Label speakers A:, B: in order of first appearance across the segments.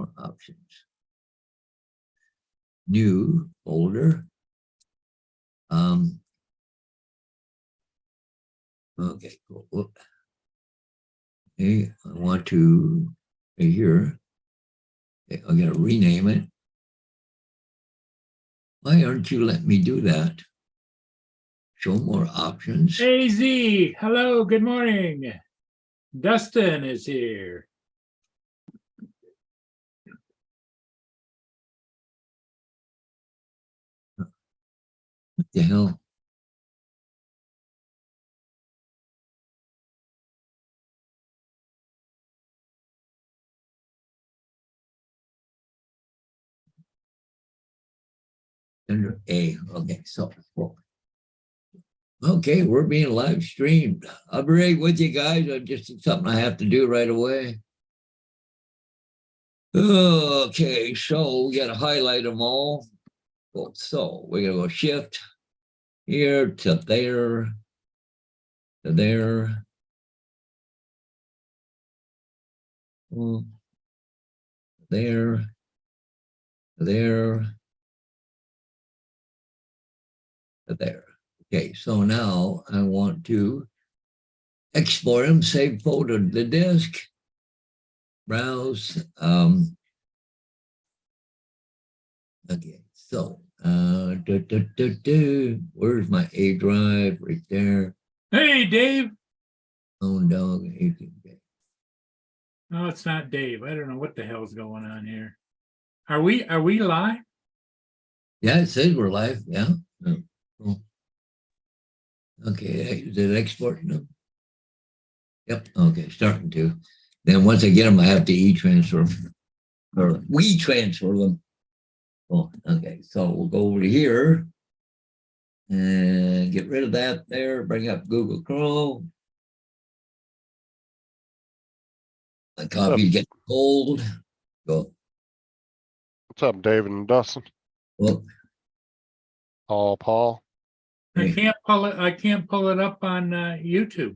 A: more options. New folder. Okay, cool. Whoop. Okay, I want to here. Okay, I'm gonna rename it. Why aren't you letting me do that? Show more options.
B: AZ, hello, good morning. Dustin is here.
A: What the hell? Under A. Okay, so okay, we're being live streamed. I'll be right with you guys. I just something I have to do right away. Okay, so we got to highlight them all. Cool. So we're gonna go shift here to there, to there. There, there, there. Okay, so now I want to export them, save photo to the disk, browse. Okay, so where's my A drive? Right there.
B: Hey, Dave.
A: Own dog.
B: No, it's not Dave. I don't know what the hell's going on here. Are we live?
A: Yeah, it says we're live. Yeah. Oh, cool. Okay, is it exporting them? Yep. Okay, starting to. Then once I get them, I have to e-transfer them, or we transfer them. Oh, okay. So we'll go over here and get rid of that there. Bring up Google Chrome. My copy gets cold. Go.
C: What's up, David and Dustin?
A: Well,
C: Paul.
B: I can't pull it. I can't pull it up on YouTube.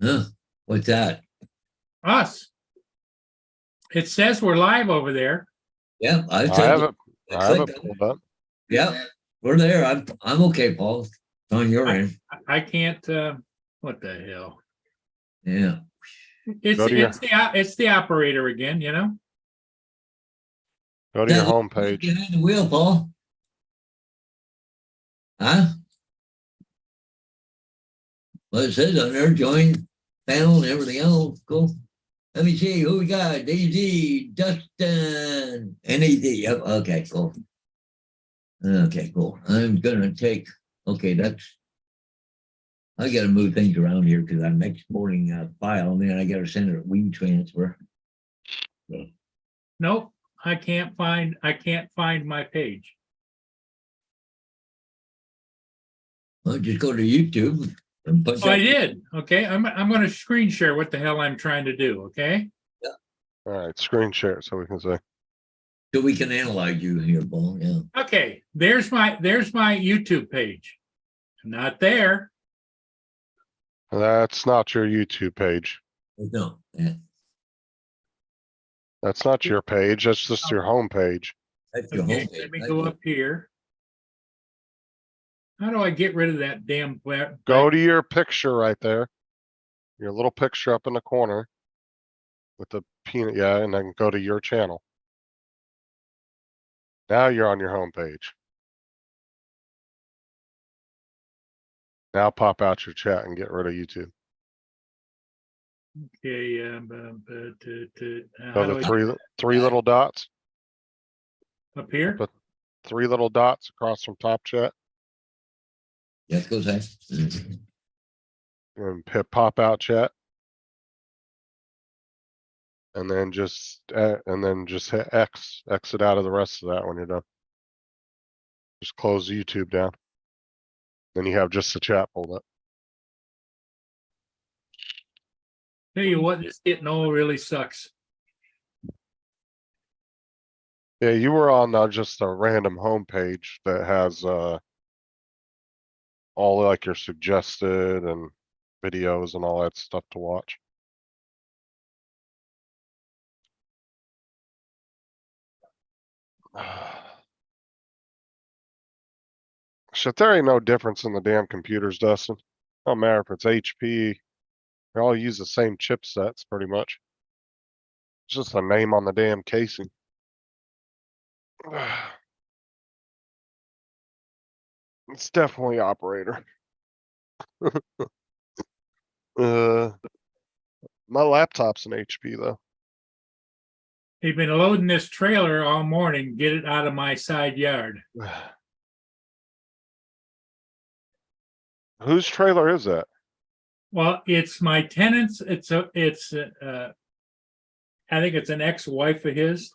A: huh? What's that?
B: Us. It says we're live over there.
A: Yeah,
C: I have it pulled up.
A: Yeah, we're there. I'm okay, Paul. It's on your end.
B: I can't. What the hell?
A: Yeah.
B: It's the operator again. You know.
C: Go to your home page.
A: Behind the wheel, Paul. Huh? Well, it says on there, join panel and everything else. Cool. Let me see who we got. Daisy, Dustin, NAD. Yep. Okay, cool. Okay, cool. I'm gonna take. Okay, I got to move things around here because I'm exporting a file and then I got to send it a WeTransfer. So,
B: Nope. I can't find my page.
A: well, just go to YouTube and put.
B: Oh, I did. Okay, I'm going to screen share what the hell I'm trying to do. Okay.
C: All right, screen share so we can see.
A: So we can analyze you here, Paul. Yeah.
B: Okay. There's my YouTube page. Not there.
C: That's not your YouTube page.
A: No. Yeah.
C: That's not your page. That's just your home page.
A: That's your
B: Okay,
A: home page.
B: let me go up here. How do I get rid of that damn web?
C: Go to your picture right there. Your little picture up in the corner with the peanut. Yeah, and then go to your channel. Now you're on your home page. Now pop out your chat and get rid of YouTube.
B: Okay.
C: Go to three little dots.
B: Up here?
C: Put 3 little dots across from top chat.
A: Yes, go ahead.
C: And hit pop out chat. And then just hit exit out of the rest of that when you're done. Just close YouTube down. Then you have just the chat pulled up.
B: Tell you what, this getting old really sucks.
C: Yeah, you were on just a random home page that has all like your suggested and videos and all that stuff to watch. Shit, there ain't no difference in the damn computers, Dustin. Don't matter if it's HP. They all use the same chipsets pretty much. It's just a name on the damn casing. It's definitely operator. My laptop's an HP though.
B: They've been loading this trailer all morning, get it out of my side yard.
C: Whose trailer is that?
B: Well, it's my tenant's, I think it's an ex-wife of his.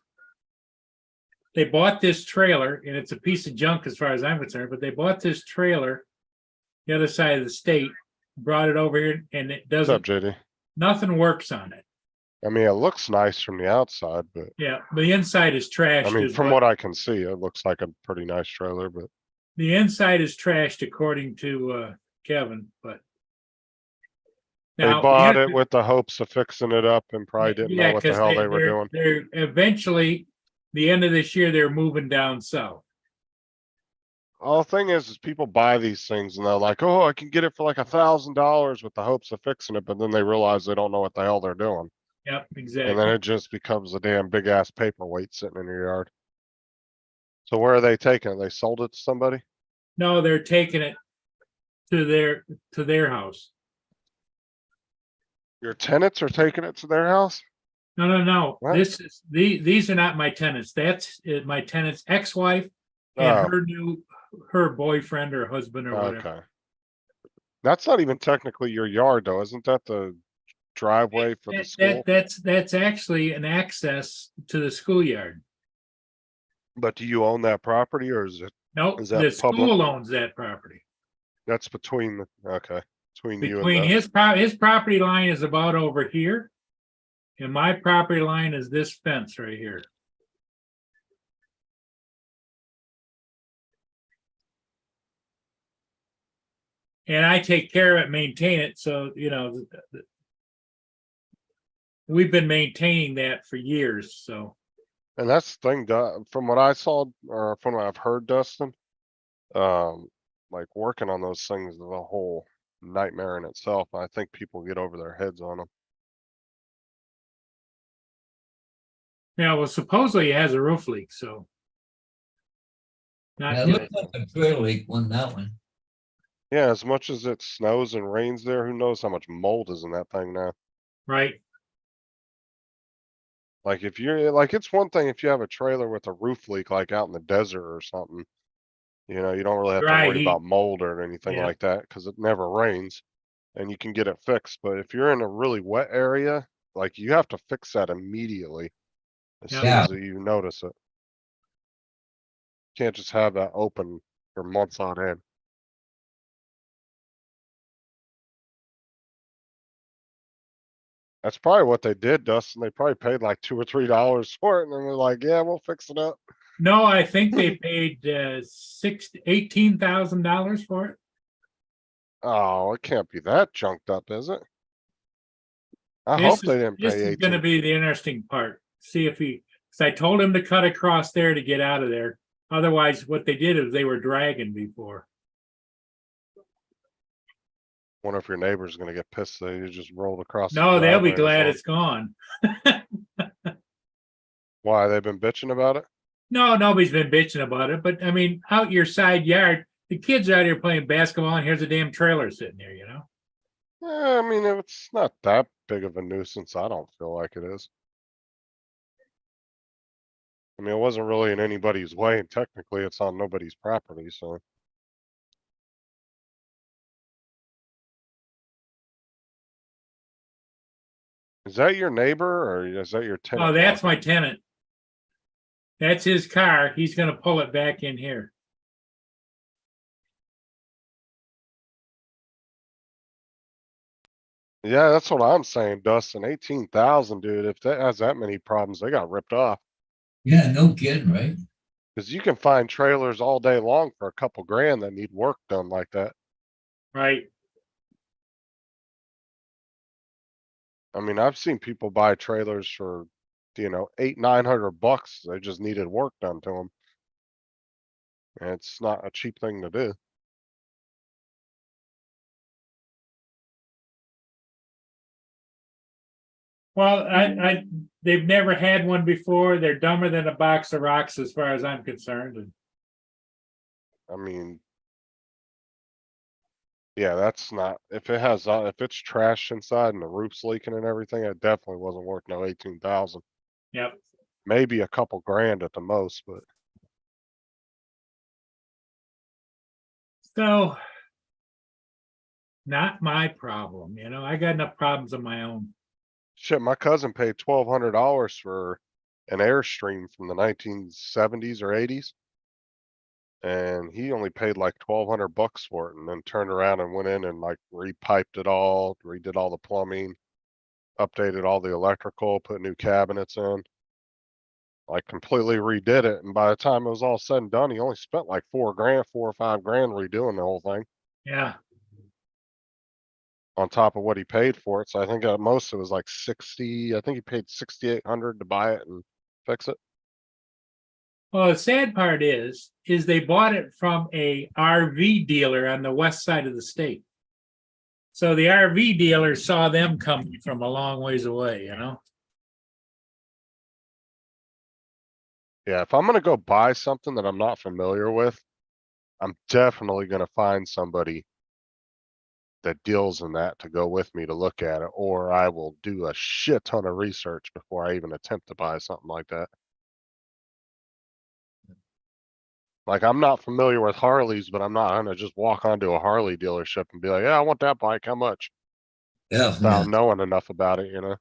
B: They bought this trailer and it's a piece of junk as far as I'm concerned, but they bought this trailer the other side of the state, brought it over here and it
C: What's up,
B: doesn't,
C: JD?
B: nothing works on it.
C: I mean, it looks nice from the outside, but
B: Yeah, but the inside is trashed.
C: I mean,
B: is
C: from what I can see, it looks like a pretty nice trailer, but
B: the inside is trashed according to Kevin, but
C: they
B: now,
C: bought
B: here-
C: it with the hopes of fixing it up and probably didn't know what the
B: 'cause
C: hell they were doing.
B: They're eventually, the end of this year, they're moving down south.
C: All the thing is people buy these things and they're like, oh, I can get it for like $1,000 with the hopes of fixing it, but then they realize they don't know what the hell they're doing.
B: Yep,
C: And then
B: exactly.
C: it just becomes a damn big ass paperweight sitting in your yard. So where are they taking it? They sold it to somebody?
B: No, they're taking it to their house.
C: Your tenants are taking it to their house?
B: No.
C: What?
B: This is these are not my tenants. That's my tenant's ex-wife
C: Oh,
B: and her boyfriend or husband or whatever.
C: okay. That's not even technically your yard though. Isn't that the driveway for the school?
B: That's actually an access to the schoolyard.
C: But do you own that property or is it,
B: No,
C: Is that
B: the
C: public?
B: school owns that property.
C: that's between, okay, between you and
B: Between
C: the,
B: his property line is about over here. And my property line is this fence right here. And I take care of it, maintain it, so, we've been maintaining that for years, so.
C: and that's the thing, from what I saw, or from what I've heard, Dustin. Like working on those things is a whole nightmare in itself. I think people get over their heads on them.
B: Yeah, well, supposedly it has a roof leak, so.
A: Yeah,
B: Not
A: it
B: good.
A: looked like a trailer leak on that one.
C: Yeah, as much as it snows and rains there, who knows how much mold is in that thing now?
B: Right,
C: Like if you're like, it's one thing if you have a trailer with a roof leak, like out in the desert or something. You know, you don't really have to
B: Dry
C: worry
B: heat.
C: about mold or anything
B: Yeah.
C: like that because it never rains and you can get it fixed. But if you're in a really wet area, like you have to fix that immediately as soon
A: Yeah.
C: as you notice it. Can't just have that open for months on end. That's probably what they did, Dustin. They probably paid like $2 or $3 for it and then they're like, yeah, we'll fix it up.
B: no, I think they paid $18,000 for it.
C: Oh, it can't be that junked up, is it? I
B: This
C: hope
B: is-
C: they didn't
B: This
C: pay
B: is gonna
C: 18.
B: be the interesting part. See if because I told him to cut across there to get out of there. Otherwise, what they did is they were dragging before.
C: Wonder if your neighbor's gonna get pissed that you just rolled across. his
B: No, they'll be
C: driveway and
B: glad it's gone.
C: Why, they've been bitching about it?
B: No, nobody's been bitching about it, but I mean, out your side yard, the kids are out here playing basketball and here's a damn trailer sitting there,
C: Yeah, I mean, it's not that big of a nuisance. I don't feel like it is. I mean, it wasn't really in anybody's way and technically it's on nobody's property, so. Is that your neighbor or is that your tenant?
B: Oh, that's
C: walking?
B: my tenant. That's his car. He's gonna pull it back in here.
C: Yeah, that's what I'm saying, Dustin. 18,000, dude. If that has that many problems, they got ripped off.
A: Yeah, no kidding, right?
C: Cause you can find trailers all day long for a couple grand that need work done like that.
B: Right.
C: I mean, I've seen people buy trailers for, $800-900. They just needed work done to them. And it's not a cheap thing to do.
B: Well, they've never had one before. They're dumber than a box of rocks as far as I'm concerned. And
C: I mean. Yeah, that's not, if it has, if it's trash inside and the roof's leaking and everything, it definitely wasn't worth no 18,000.
B: yep.
C: Maybe a couple grand at the most, but
B: So not my problem, I got enough problems of my own.
C: shit, my cousin paid $1,200 for an Airstream from the 1970s or 80s. And he only paid like $1,200 for it and then turned around and went in and like repiped it all, redid all the plumbing, updated all the electrical, put new cabinets in. Like completely redid it. And by the time it was all said and done, he only spent like 4 grand, 4 or 5 grand redoing the whole thing
B: Yeah.
C: on top of what he paid for it. So I think at most it was like 60. I think he paid 6,800 to buy it and fix it.
B: Well, the sad part is they bought it from a RV dealer on the west side of the state. So the RV dealer saw them coming from a long ways away,
C: Yeah, if I'm gonna go buy something that I'm not familiar with, I'm definitely gonna find somebody that deals in that to go with me to look at it, or I will do a shit ton of research before I even attempt to buy something like that. Like, I'm not familiar with Harleys, but I'm not gonna just walk onto a Harley dealership and be like, yeah, I want that bike. How much?
A: Yeah,
C: Without knowing enough about it, you know?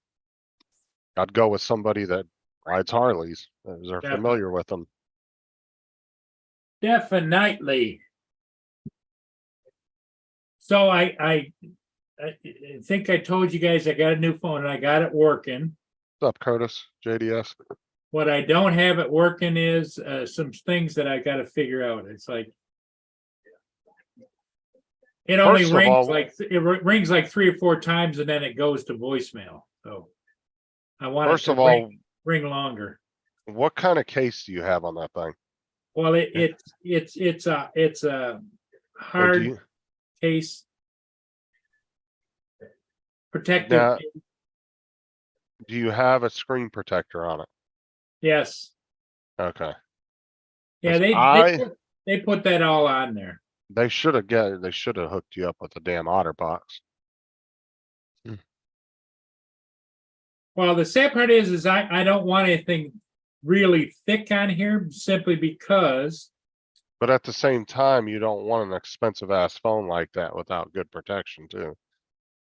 C: I'd go with somebody that rides Harleys, that are
B: Yeah.
C: familiar with them.
B: Definitely. So I think I told you guys I got a new phone and I got it working.
C: What's up, Curtis? JDS.
B: What I don't have it working is some things that I got to figure out. It's like it only
C: First of
B: rings
C: all-
B: like it rings like 3 or 4 times and then it goes to voicemail. So I want it
C: First
B: to
C: of all,
B: ring longer.
C: what kind of case do you have on that thing?
B: Well, it's a
C: Or do
B: hard
C: you,
B: case protective.
C: now, do you have a screen protector on it?
B: Yes.
C: Okay.
B: Yeah,
C: 'Cause
B: they put that all on there.
C: They should have hooked you up with a damn OtterBox.
B: Well, the sad part is I don't want anything really thick on here simply because
C: But at the same time, you don't want an expensive ass phone like that without good protection too.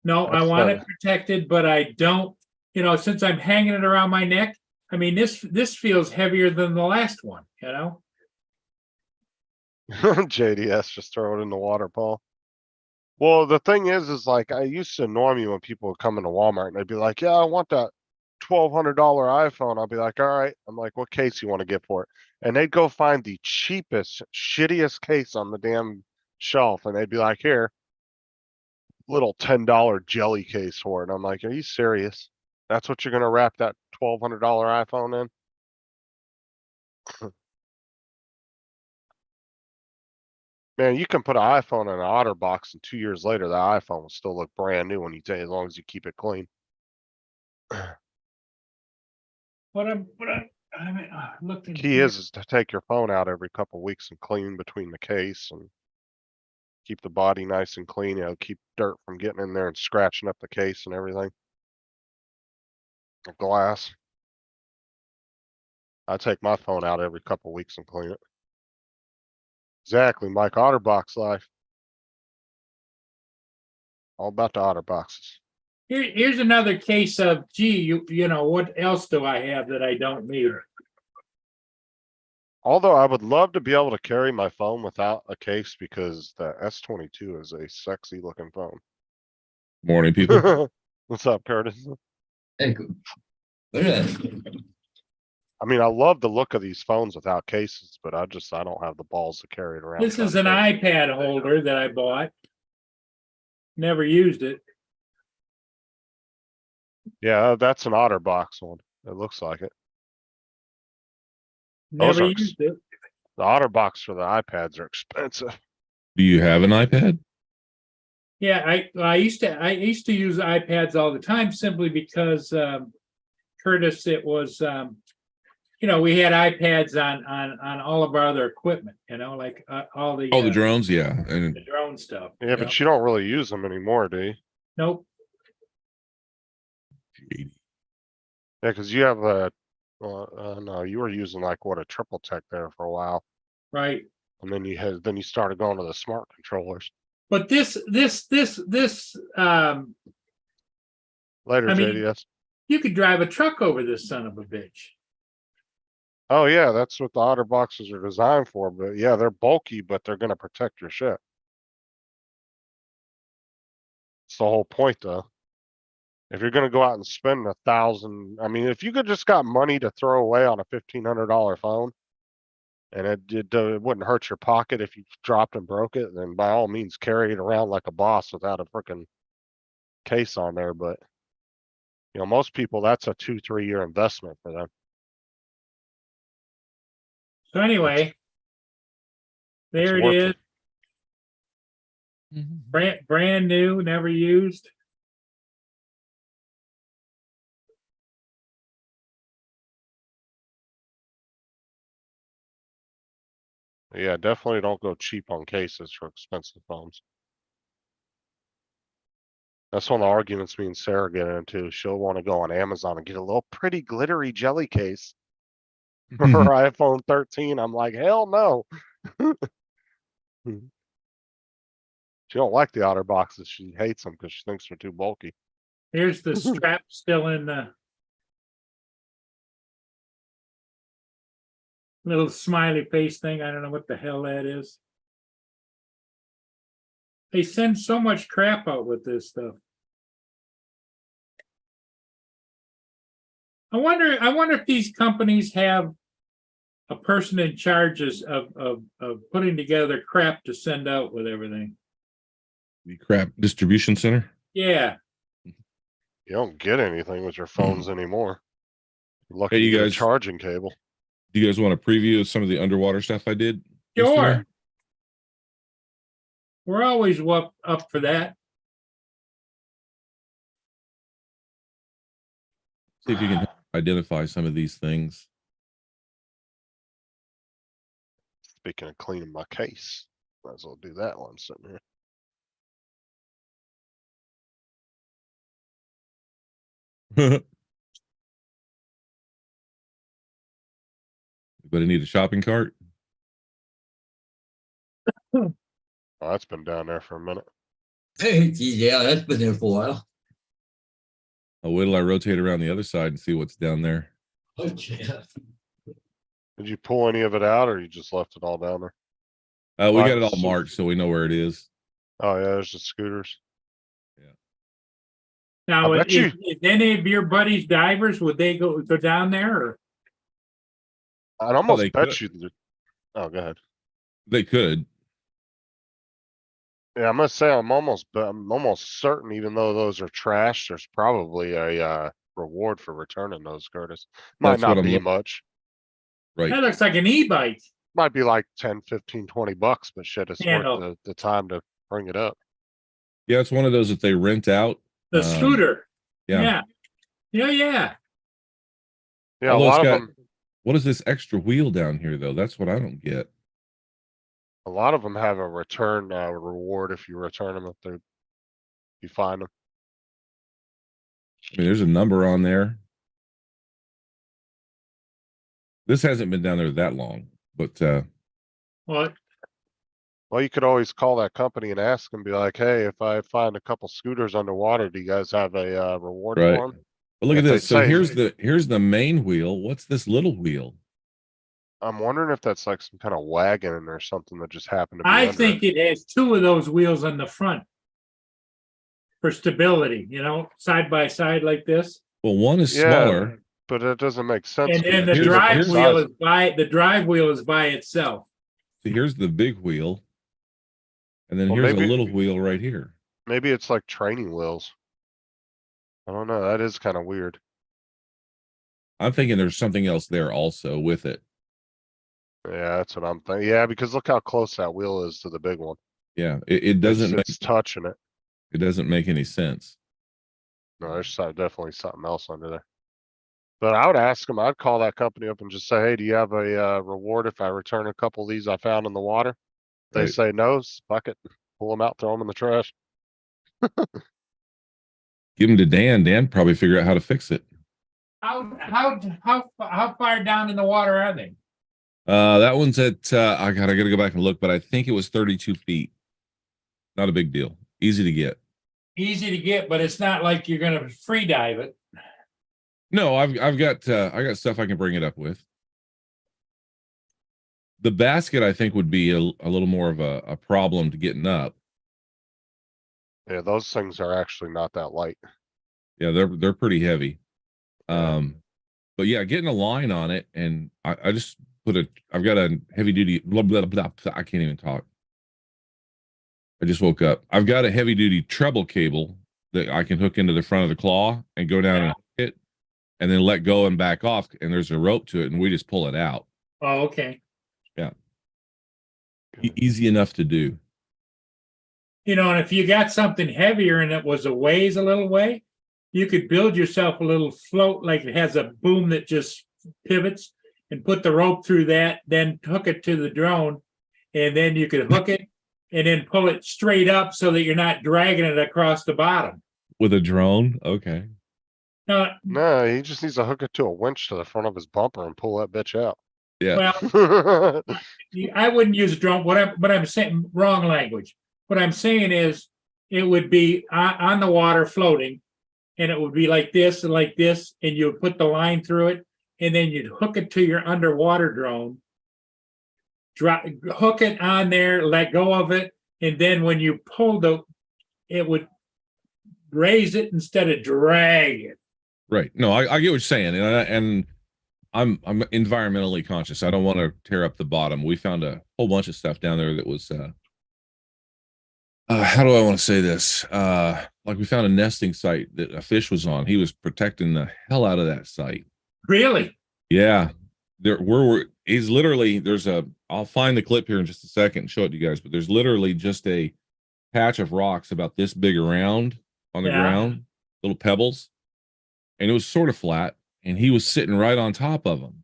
B: no, I
C: That's
B: want
C: the-
B: it protected, but I don't, since I'm hanging it around my neck, I mean, this feels heavier than the last one,
C: JDS, just throw it in the water, Paul. Well, the thing is like, I used to annoy me when people would come into Walmart and they'd be like, yeah, I want that $1,200 iPhone. I'll be like, all right. I'm like, what case you want to get for it? And they'd go find the cheapest, shittiest case on the damn shelf. And they'd be like, here, little $10 jelly case for it. And I'm like, are you serious? That's what you're going to wrap that $1,200 iPhone in? Man, you can put an iPhone in an OtterBox and 2 years later, the iPhone will still look brand new when you take, as long as you keep it clean.
B: What I'm looking.
C: Key is to take your phone out every couple weeks and clean between the case and keep the body nice and clean, keep dirt from getting in there and scratching up the case and everything. The glass. I take my phone out every couple weeks and clean it. Exactly, Mike. OtterBox life. All about the OtterBoxes.
B: Here's another case of, gee, what else do I have that I don't need?
C: Although I would love to be able to carry my phone without a case because the S22 is a sexy looking phone.
D: Morning, people.
C: What's up, Curtis?
A: Hey, cool. What is
C: I mean, I love the look of these phones without cases, but I don't have the balls to carry it around.
B: This is
C: without
B: an
C: a case.
B: iPad holder that I bought. Never used it.
C: Yeah, that's an OtterBox one. It looks like it. Those
B: Never
C: are
B: used it.
C: The OtterBox for the iPads are expensive.
D: Do you have an iPad?
B: Yeah, I used to use iPads all the time simply because Curtis, it was we had iPads on all of our other equipment, like all the
D: Oh, the drones, yeah. And
B: the drone stuff.
C: Yeah, but you don't really use them anymore, do you?
B: Nope.
C: Yeah, because you have a. No, you were using like what, a Triple Tech there for a while,
B: Right.
C: and then you started going to the smart controllers.
B: But this
C: Later,
B: I mean-
C: JDS.
B: you could drive a truck over this son of a bitch.
C: Oh yeah, that's what the OtterBoxes are designed for. But yeah, they're bulky, but they're gonna protect your shit. It's the whole point, though. If you're gonna go out and spend 1,000, I mean, if you could just got money to throw away on a $1,500 phone, and it wouldn't hurt your pocket if you dropped and broke it, then by all means carry it around like a boss without a freaking case on there. But most people, that's a 2-3 year investment for them.
B: So anyway, there it
C: worth
B: is. Brand new, never used.
C: Yeah, definitely don't go cheap on cases for expensive phones. That's one of the arguments me and Sarah get into. She'll want to go on Amazon and get a little pretty glittery jelly case for her iPhone 13. I'm like, hell no. She don't like the OtterBoxes. She hates them because she thinks they're too bulky.
B: Here's the strap still in the little smiley face thing. I don't know what the hell that is. They send so much crap out with this stuff. I wonder if these companies have a person in charge of putting together crap to send out with everything.
D: the crap distribution center.
B: Yeah.
C: You don't get anything with your phones anymore. You're lucky
D: Hey,
C: to
D: you
C: get a
D: guys-
C: charging cable.
D: Do you guys want a preview of some of the underwater stuff I did?
B: Sure.
D: yesterday?
B: We're always up for that.
D: See if you can identify some of these things.
C: Speaking of cleaning my case, might as well do that one sitting here.
D: But I need a shopping cart.
C: Oh, that's been down there for a minute.
A: Hey, geez, yeah, that's been there for a while.
D: I'll wait till I rotate around the other side and see what's down there.
A: Oh, yeah.
C: Did you pull any of it out, or you just left it all down there?
D: We
C: Like
D: got it all
C: soup.
D: marked, so we know where it is.
C: Oh yeah, there's the scooters.
B: Now,
C: I bet
B: if any of your buddies divers, would they go down there? Or?
C: I'd almost
D: they
C: bet
D: could.
C: you that. Oh, go ahead.
D: They could.
C: Yeah, I'm gonna say I'm almost certain, even though those are trash, there's probably a reward for returning those, Curtis. Might
D: That's what
C: not
D: I'm
C: be
D: look-
C: much.
D: Right.
B: That looks like an e-bike.
C: Might be like 10, 15, 20 bucks, but shit, it's
B: Yeah,
C: worth the time to bring it up.
D: Yeah, it's one of those that they rent out.
B: The scooter.
D: Yeah.
B: Yeah.
C: Yeah,
D: Although
C: a lot
D: it's
C: of
D: got-
C: them.
D: What is this extra wheel down here, though? That's what I don't get.
C: A lot of them have a return reward if you return them if you find them.
D: I mean, there's a number on there. This hasn't been down there that long, but
B: Well,
C: Well, you could always call that company and ask and be like, "Hey, if I find a couple scooters underwater, do you guys have a reward
D: right.
C: for them?"
D: But look
C: If
D: at
C: they
D: this. So
C: say-
D: here's the main wheel. What's this little wheel?
C: I'm wondering if that's like some kind of wagon or something that just happened to be
B: I
C: under
B: think it has two of those wheels on the front for stability, side by side like this.
D: Well, one is
C: Yeah,
D: smaller.
C: but it doesn't make sense.
B: And then the
C: because
D: Here's-
B: drive wheel is by itself.
D: So here's the big wheel, and then
C: Well,
D: here's
C: maybe-
D: a little wheel right here.
C: Maybe it's like training wheels. I don't know. That is kind of weird.
D: I'm thinking there's something else there also with it.
C: Yeah, that's what I'm thinking. Yeah, because look how close that wheel is to the big one.
D: Yeah, it doesn't make
C: It's touching it.
D: it doesn't make any sense.
C: No, there's definitely something else under there. But I would ask them, I'd call that company up and just say, hey, do you have a reward if I return a couple of these I found in the water? They
D: Right.
C: say no, fuck it, pull them out, throw them in the trash.
D: Give them to Dan. Dan probably figure out how to fix it.
B: How far down in the water are they?
D: That one's at I gotta go back and look, but I think it was 32 feet. Not a big deal. Easy to get.
B: Easy to get, but it's not like you're gonna free dive it.
D: No, I got stuff I can bring it up with. The basket, I think, would be a little more of a problem to getting up.
C: Yeah, those things are actually not that light.
D: Yeah, they're pretty heavy. But yeah, getting a line on it, and I just I've got a heavy duty blah blah blah. I can't even talk. I just woke up. I've got a heavy duty treble cable that I can hook into the front of the claw and go down and hook it, and then let go and back off. And there's a rope to it, and we just pull it out.
B: Oh, okay.
D: Easy enough to do.
B: You know, and if you got something heavier and it was a ways a little way, you could build yourself a little float like it has a boom that just pivots and put the rope through that, then hook it to the drone, and then you could hook it and then pull it straight up so that you're not dragging it across the bottom.
D: With a drone, okay.
B: Now,
C: No, he just needs to hook it to a winch to the front of his bumper and pull that bitch out.
D: Yeah.
B: well, I wouldn't use a drone. What I'm saying, wrong language. What I'm saying is, it would be on the water floating, and it would be like this, and you would put the line through it, and then you'd hook it to your underwater drone, hook it on there, let go of it, and then when you pull it would raise it instead of drag it.
D: Right. No, I get what you're saying, and I'm environmentally conscious. I don't want to tear up the bottom. We found a whole bunch of stuff down there that was how do I want to say this? Like we found a nesting site that a fish was on. He was protecting the hell out of that site.
B: Really?
D: Yeah. He's literally, I'll find the clip here in just a second and show it to you guys, but there's literally just a patch of rocks about this big around on the ground, little pebbles. And it was sort of flat, and he was sitting right on top of them.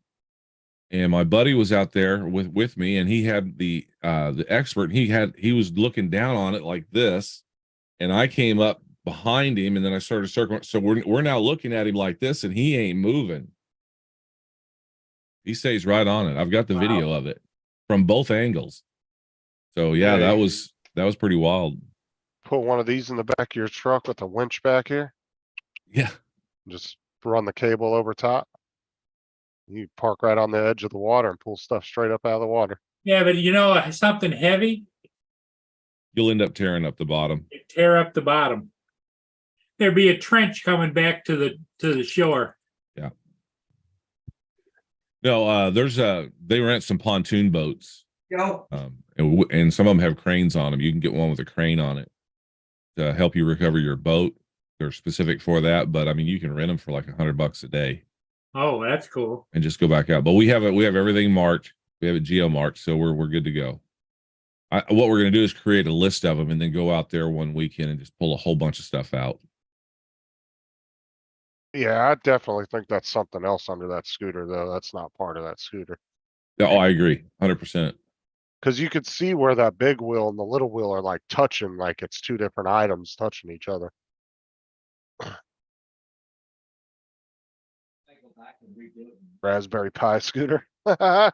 D: And my buddy was out there with me, and he had the expert. He was looking down on it like this, and I came up behind him, and then I started circling. So we're now looking at him like this, and he ain't moving. He stays right on it. I've got the video of it from both angles. So yeah, that was pretty wild.
C: Put one of these in the back of your truck with a winch back here.
D: Yeah.
C: Just run the cable over top. You park right on the edge of the water and pull stuff straight up out of the water.
B: Yeah, but you know, something heavy,
D: You'll end up tearing up the bottom.
B: tear up the bottom. There'd be a trench coming back to the shore.
D: Yeah. No, they rent some pontoon boats. And some of them have cranes on them. You can get one with a crane on it to help you recover your boat. They're specific for that, but I mean, you can rent them for like $100 a day.
B: Oh, that's cool.
D: And just go back out. But we have everything marked. We have it geo marked, so we're good to go. What we're going to do is create a list of them and then go out there one weekend and just pull a whole bunch of stuff out.
C: Yeah, I definitely think that's something else under that scooter, though. That's not part of that scooter.
D: Oh, I agree, 100%.
C: Because you could see where that big wheel and the little wheel are like touching, like it's two different items touching each other. Raspberry Pi scooter. Yeah,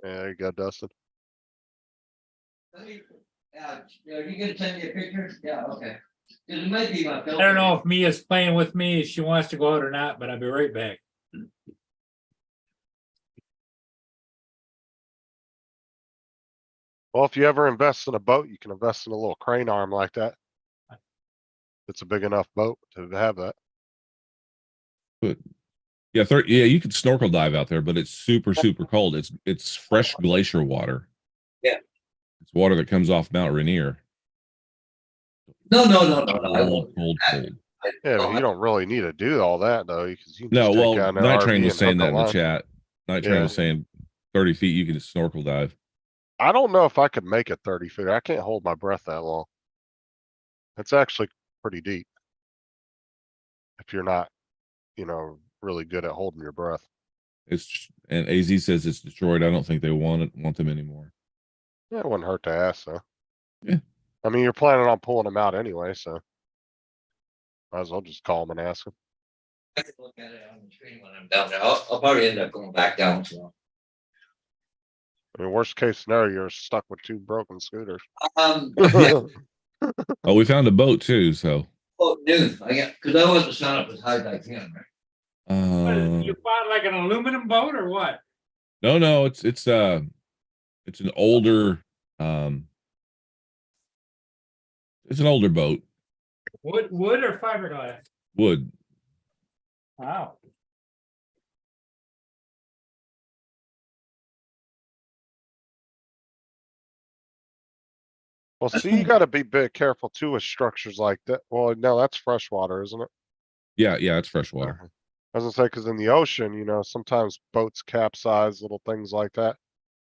C: there you go, Dustin.
A: Are you gonna send me a picture? Yeah, okay. It might be my.
B: I don't know if Mia's playing with me, if she wants to go out or not, but I'll be right back.
C: Well, if you ever invest in a boat, you can invest in a little crane arm like that. It's a big enough boat to have that.
D: But yeah, you can snorkel dive out there, but it's super cold. It's fresh glacier water.
A: Yeah.
D: It's water that comes off Mount Rainier.
A: No. I won't.
D: Cold.
C: Yeah, but you don't really need to do all that though, because you can
D: No,
C: just
D: well,
C: take out an
D: Night
C: RV
D: Train was
C: and
D: saying
C: hook
D: that
C: a
D: in the
C: line.
D: chat. Night Train
C: Yeah.
D: was saying 30 feet, you can just snorkel dive.
C: I don't know if I could make it 30 feet. I can't hold my breath that long. It's actually pretty deep. If you're not, really good at holding your breath.
D: And AZ says it's destroyed. I don't think they want them anymore.
C: Yeah, it wouldn't hurt to ask, though.
D: Yeah.
C: I mean, you're planning on pulling them out anyway, so. Might as well just call them and ask them.
A: I can look at it on the screen when I'm down there. I'll probably end up going back down, so.
C: I mean, worst case scenario, you're stuck with 2 broken scooters.
A: Yeah.
D: Oh, we found a boat too. So,
A: Oh, dude, because I want to sign up as high as I can, right?
B: You bought like an aluminum boat or what?
D: no, it's an older, it's an older boat.
B: Wood or fiberglass?
D: Wood.
B: Wow.
C: Well, see, you gotta be a bit careful too with structures like that. Well, no, that's freshwater, isn't it?
D: Yeah, it's freshwater.
C: I was gonna say, because in the ocean, sometimes boats capsize, little things like that.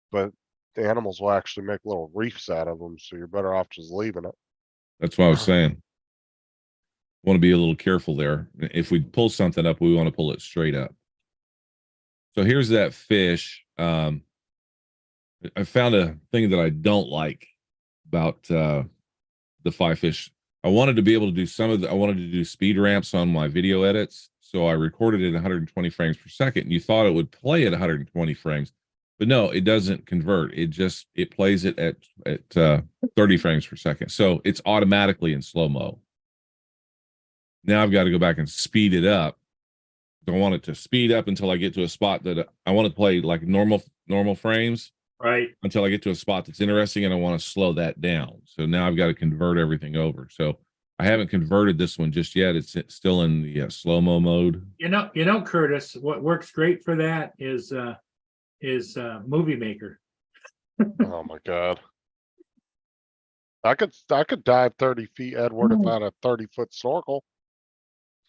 C: But the animals will actually make little reefs out of them, so you're better off just leaving it.
D: That's what I was saying. Want to be a little careful there. If we pull something up, we want to pull it straight up. So here's that fish. I found a thing that I don't like about the Fi Fish. I wanted to be able to do I wanted to do speed ramps on my video edits. So I recorded it at 120 frames per second. And you thought it would play at 120 frames, but no, it doesn't convert. It plays it at 30 frames per second. So it's automatically in slow-mo. Now I've got to go back and speed it up. Don't want it to speed up until I get to a spot that I want to play like normal frames.
B: Right.
D: Until I get to a spot that's interesting, and I want to slow that down. So now I've got to convert everything over. So I haven't converted this one just yet. It's still in the slow-mo mode.
B: Curtis, what works great for that is Movie Maker.
C: Oh my God. I could dive 30 feet, Edward, if I had a 30-foot snorkel.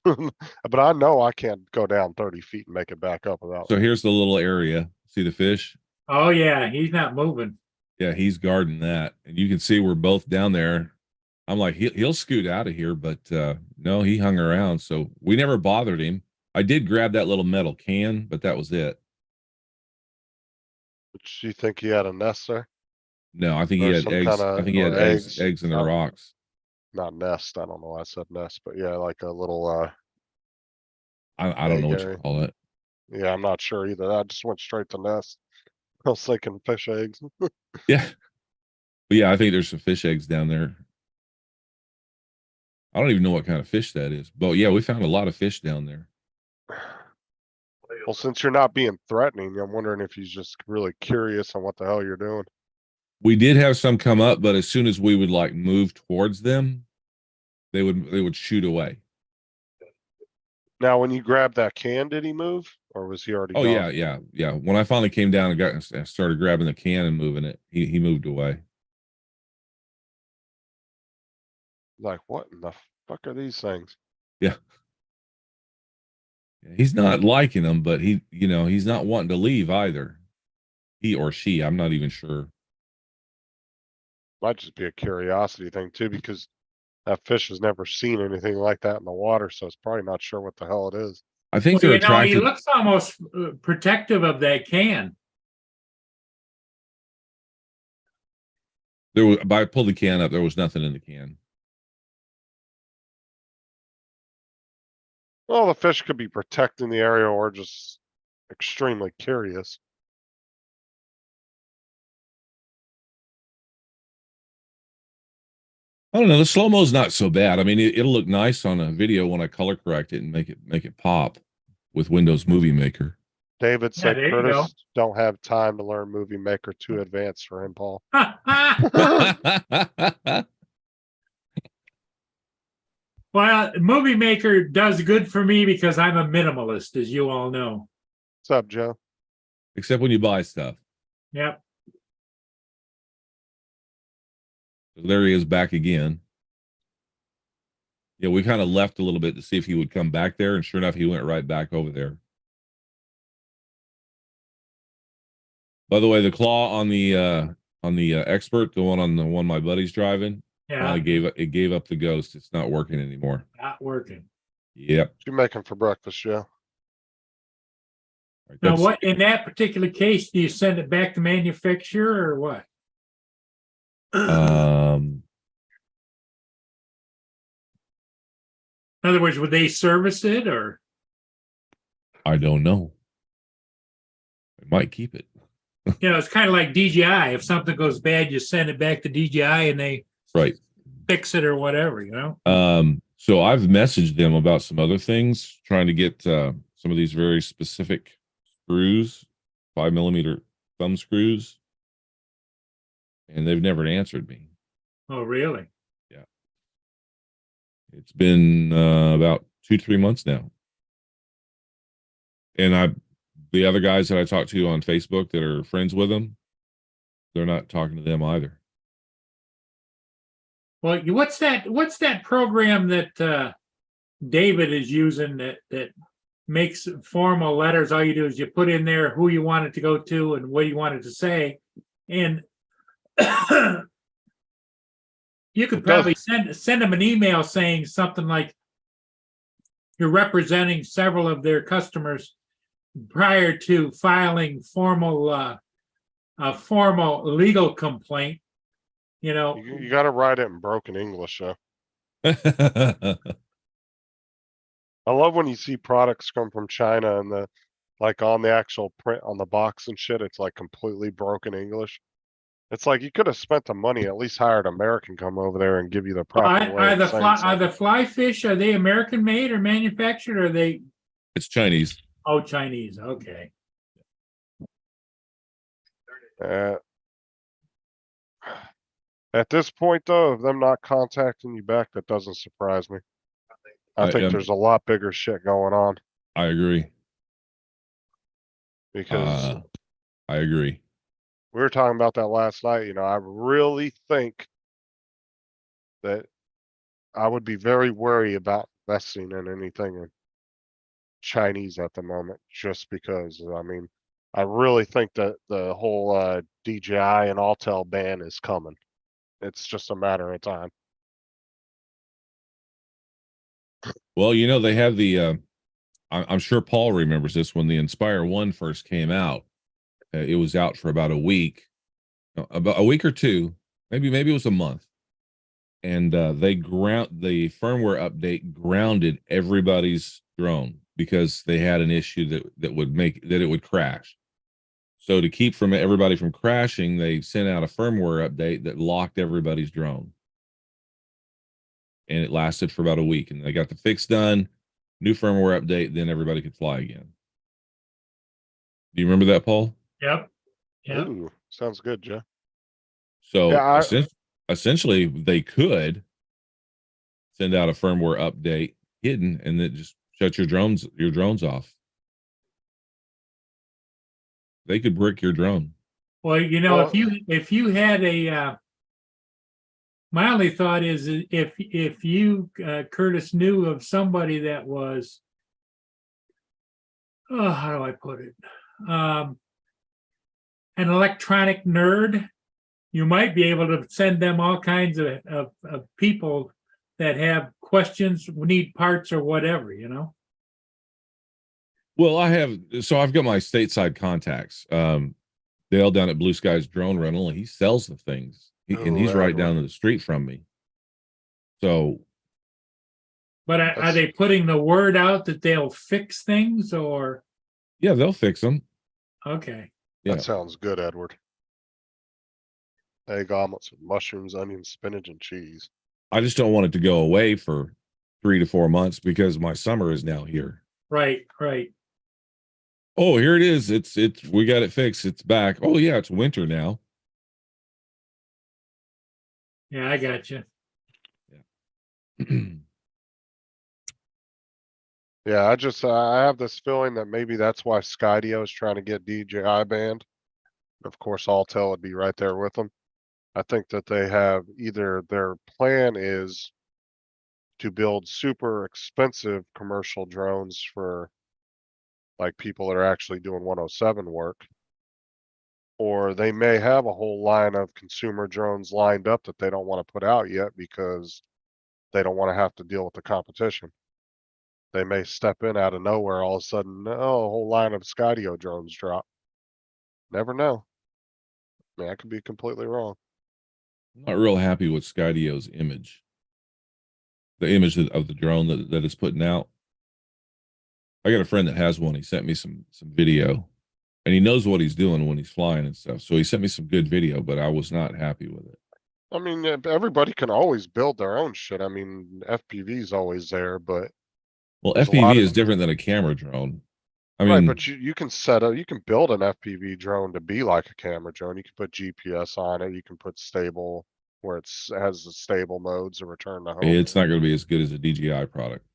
C: But I know I can't go down 30 feet and make it back up without.
D: So here's the little area. See the fish?
B: Oh yeah, he's not moving.
D: Yeah, he's guarding that. And you can see we're both down there. I'm like, he'll scoot out of here, but no, he hung around. So we never bothered him. I did grab that little metal can, but that was it.
C: But you think he had a nest there?
D: No, I think he
C: Or
D: had
C: some
D: eggs.
C: kinda-
D: I think he had
C: or
D: eggs
C: eggs.
D: in the rocks.
C: Not nest. I don't know why I said nest, but yeah, like a little,
D: I don't know what you
C: area.
D: call it.
C: yeah, I'm not sure either. I just went straight to nest. I was thinking fish eggs.
D: Yeah. But yeah, I think there's some fish eggs down there. I don't even know what kind of fish that is. But yeah, we found a lot of fish down there.
C: Well, since you're not being threatening, I'm wondering if he's just really curious on what the hell you're doing.
D: We did have some come up, but as soon as we would like move towards them, they would shoot away.
C: Now, when you grabbed that can, did he move, or was he already?
D: Oh
C: gone?
D: yeah. When I finally came down and started grabbing the can and moving it, he moved away.
C: Like, what in the fuck are these things?
D: Yeah. He's not liking them, but he's not wanting to leave either. He or she, I'm not even sure.
C: Might just be a curiosity thing too, because that fish has never seen anything like that in the water, so it's probably not sure what the hell it is.
D: I think
B: Well,
D: they're
B: he
D: attracted.
B: looks almost protective of that can.
D: I pulled the can up. There was nothing in the can.
C: Well, the fish could be protecting the area or just extremely curious.
D: I don't know. The slow mo is not so bad. I mean, it'll look nice on a video when I color correct it and make it pop with Windows Movie Maker.
C: David
B: Yeah,
C: said
B: there you go.
C: Curtis don't have time to learn Movie Maker, too advanced for him, Paul.
B: Well, Movie Maker does good for me because I'm a minimalist, as you all know.
C: What's up, Joe?
D: Except when you buy stuff.
B: Yep.
D: There he is back again. Yeah, we kind of left a little bit to see if he would come back there, and sure enough, he went right back over there. By the way, the claw on the expert, the one my buddy's driving,
B: Yeah,
D: gave up the ghost. It's not working anymore.
B: not working.
D: Yep.
C: What you making for breakfast, Joe?
D: Right,
B: Now,
D: that's-
B: what, in that particular case, do you send it back to manufacturer or what?
D: um
B: In other words, would they service it or?
D: I don't know. I might keep it.
B: It's kind of like DJI. If something goes bad, you send it back to DJI and they
D: Right.
B: fix it or whatever,
D: So I've messaged them about some other things, trying to get some of these very specific screws, 5mm thumb screws, and they've never answered me.
B: Oh, really?
D: It's been about 2-3 months now. And the other guys that I talked to on Facebook that are friends with them, they're not talking to them either.
B: Well, what's that program that David is using that makes formal letters? All you do is you put in there who you want it to go to and what you want it to say, and you could probably send them an email saying something like, "You're representing several of their customers prior to filing a formal legal complaint."
C: You got to write it in broken English, though. I love when you see products come from China and like on the actual print on the box and shit, it's like completely broken English. It's like you could have spent the money, at least hired American come over there and give you the proper way of saying
B: Are
C: something.
B: the fly fish, are they American made or manufactured, or are they
D: It's Chinese.
B: Chinese? Okay.
C: At this point, though, of them not contacting you back, that doesn't surprise me. I think there's a lot bigger shit going on
D: I agree.
C: because
D: I agree.
C: we were talking about that last night. I really think that I would be very wary about investing in anything in Chinese at the moment, just because, I really think that the whole DJI and Autel ban is coming. It's just a matter of time.
D: Well, they have the I'm sure Paul remembers this when the Inspire 1 first came out. It was out for about a week or two, maybe it was a month. And the firmware update grounded everybody's drone because they had an issue that would make that it would crash. So to keep everybody from crashing, they sent out a firmware update that locked everybody's drone. And it lasted for about a week, and they got the fix done, new firmware update, then everybody could fly again. Do you remember that, Paul?
B: Yep.
C: Ooh, sounds good, Joe.
D: So
C: Yeah,
D: essentially, they could send out a firmware update hidden, and then just shut your drones off. They could brick your drone.
B: Well, if you had my only thought is if you Curtis knew of somebody that was, how do I put it, an electronic nerd, you might be able to send them all kinds of people that have questions, need parts or whatever,
D: Well, I've got my stateside contacts. Dale down at Blue Skies Drone Rental, he sells the things, and he's right down the street from me. So,
B: but are they putting the word out that they'll fix things, or?
D: Yeah, they'll fix them.
B: Okay.
D: Yeah.
C: That sounds good, Edward. Egg omelets with mushrooms, onions, spinach, and cheese.
D: I just don't want it to go away for 3 to 4 months because my summer is now here.
B: Right.
D: Oh, here it is. We got it fixed. It's back. Oh yeah, it's winter now.
B: Yeah, I got you.
C: Yeah, I have this feeling that maybe that's why Skydio is trying to get DJI banned. Of course, Autel would be right there with them. I think that they have either their plan is to build super expensive commercial drones for like people that are actually doing 107 work, Or they may have a whole line of consumer drones lined up that they don't want to put out yet because they don't want to have to deal with the competition. They may step in out of nowhere, all of a sudden, oh, a whole line of Skydio drones drop. Never know. I mean, I could be completely wrong.
D: I'm not real happy with Skydio's image. The image of the drone that it's putting out. I got a friend that has one. He sent me some video, and he knows what he's doing when he's flying and stuff. So he sent me some good video, but I was not happy with it.
C: I mean, everybody can always build their own shit. I mean, FPV is always there, but
D: Well,
C: there's a lot
D: FPV
C: of-
D: is different than a camera drone. I
C: right,
D: mean,
C: but you can set up, you can build an FPV drone to be like a camera drone. You can put GPS on it. You can put stable where has the stable modes or return to home.
D: it's not going to be as good as a DJI product.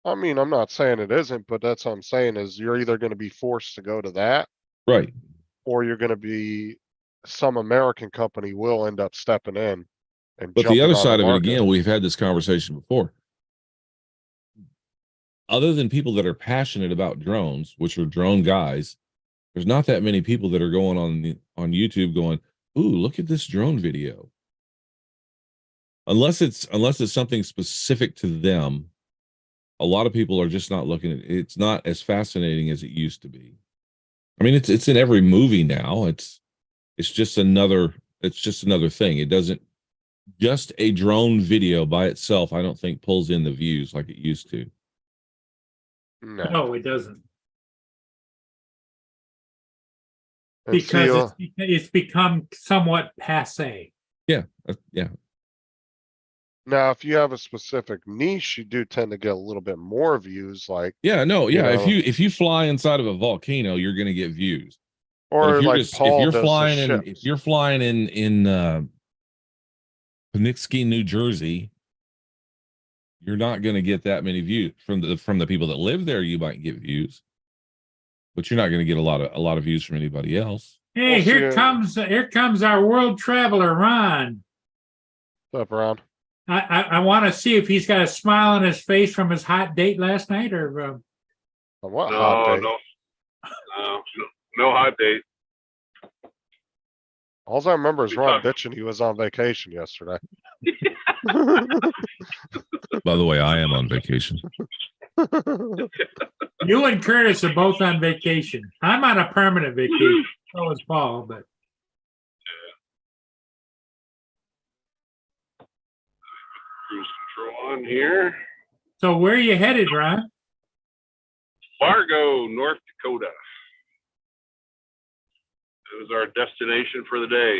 C: I mean, I'm not saying it isn't, but that's what I'm saying is you're either going to be forced to go to that,
D: Right.
C: or you're going to be some American company will end up stepping in and
D: But the
C: jumping
D: other
C: on
D: side of it,
C: market.
D: again, we've had this conversation before. Other than people that are passionate about drones, which are drone guys, there's not that many people that are going on YouTube going, "Ooh, look at this drone video." Unless it's something specific to them, a lot of people are just not looking at it. It's not as fascinating as it used to be. I mean, it's in every movie now. It's just another thing. It doesn't, just a drone video by itself, I don't think pulls in the views like it used to.
C: No.
B: No, it doesn't.
C: And
B: Because
C: see,
B: it's become somewhat passe.
D: Yeah.
C: now, if you have a specific niche, you do tend to get a little bit more views, like,
D: Yeah, no,
C: You
D: yeah.
C: know.
D: If you fly inside of a volcano, you're gonna get views. But
C: or
D: if you're
C: like
D: just
C: Paul
D: if you're
C: does the
D: flying in
C: ships.
D: if you're flying in Peninsula, New Jersey, you're not gonna get that many views from the people that live there. You might get views, but you're not gonna get a lot of views from anybody else.
B: Hey,
C: Well, see,
B: here comes our world traveler, Ron.
C: What's up, Ron?
B: I want to see if he's got a smile on his face from his hot date last night, or
C: On what hot date?
E: No hot date.
C: All I remember is
E: We
C: Ron
E: talked-
C: bitching he was on vacation yesterday.
D: By the way, I am on vacation.
B: you and Curtis are both on vacation. I'm on a permanent vacation. So is Paul, but
E: Cruise control on here.
B: so where are you headed, Ron?
E: Fargo, North Dakota. It was our destination for the day.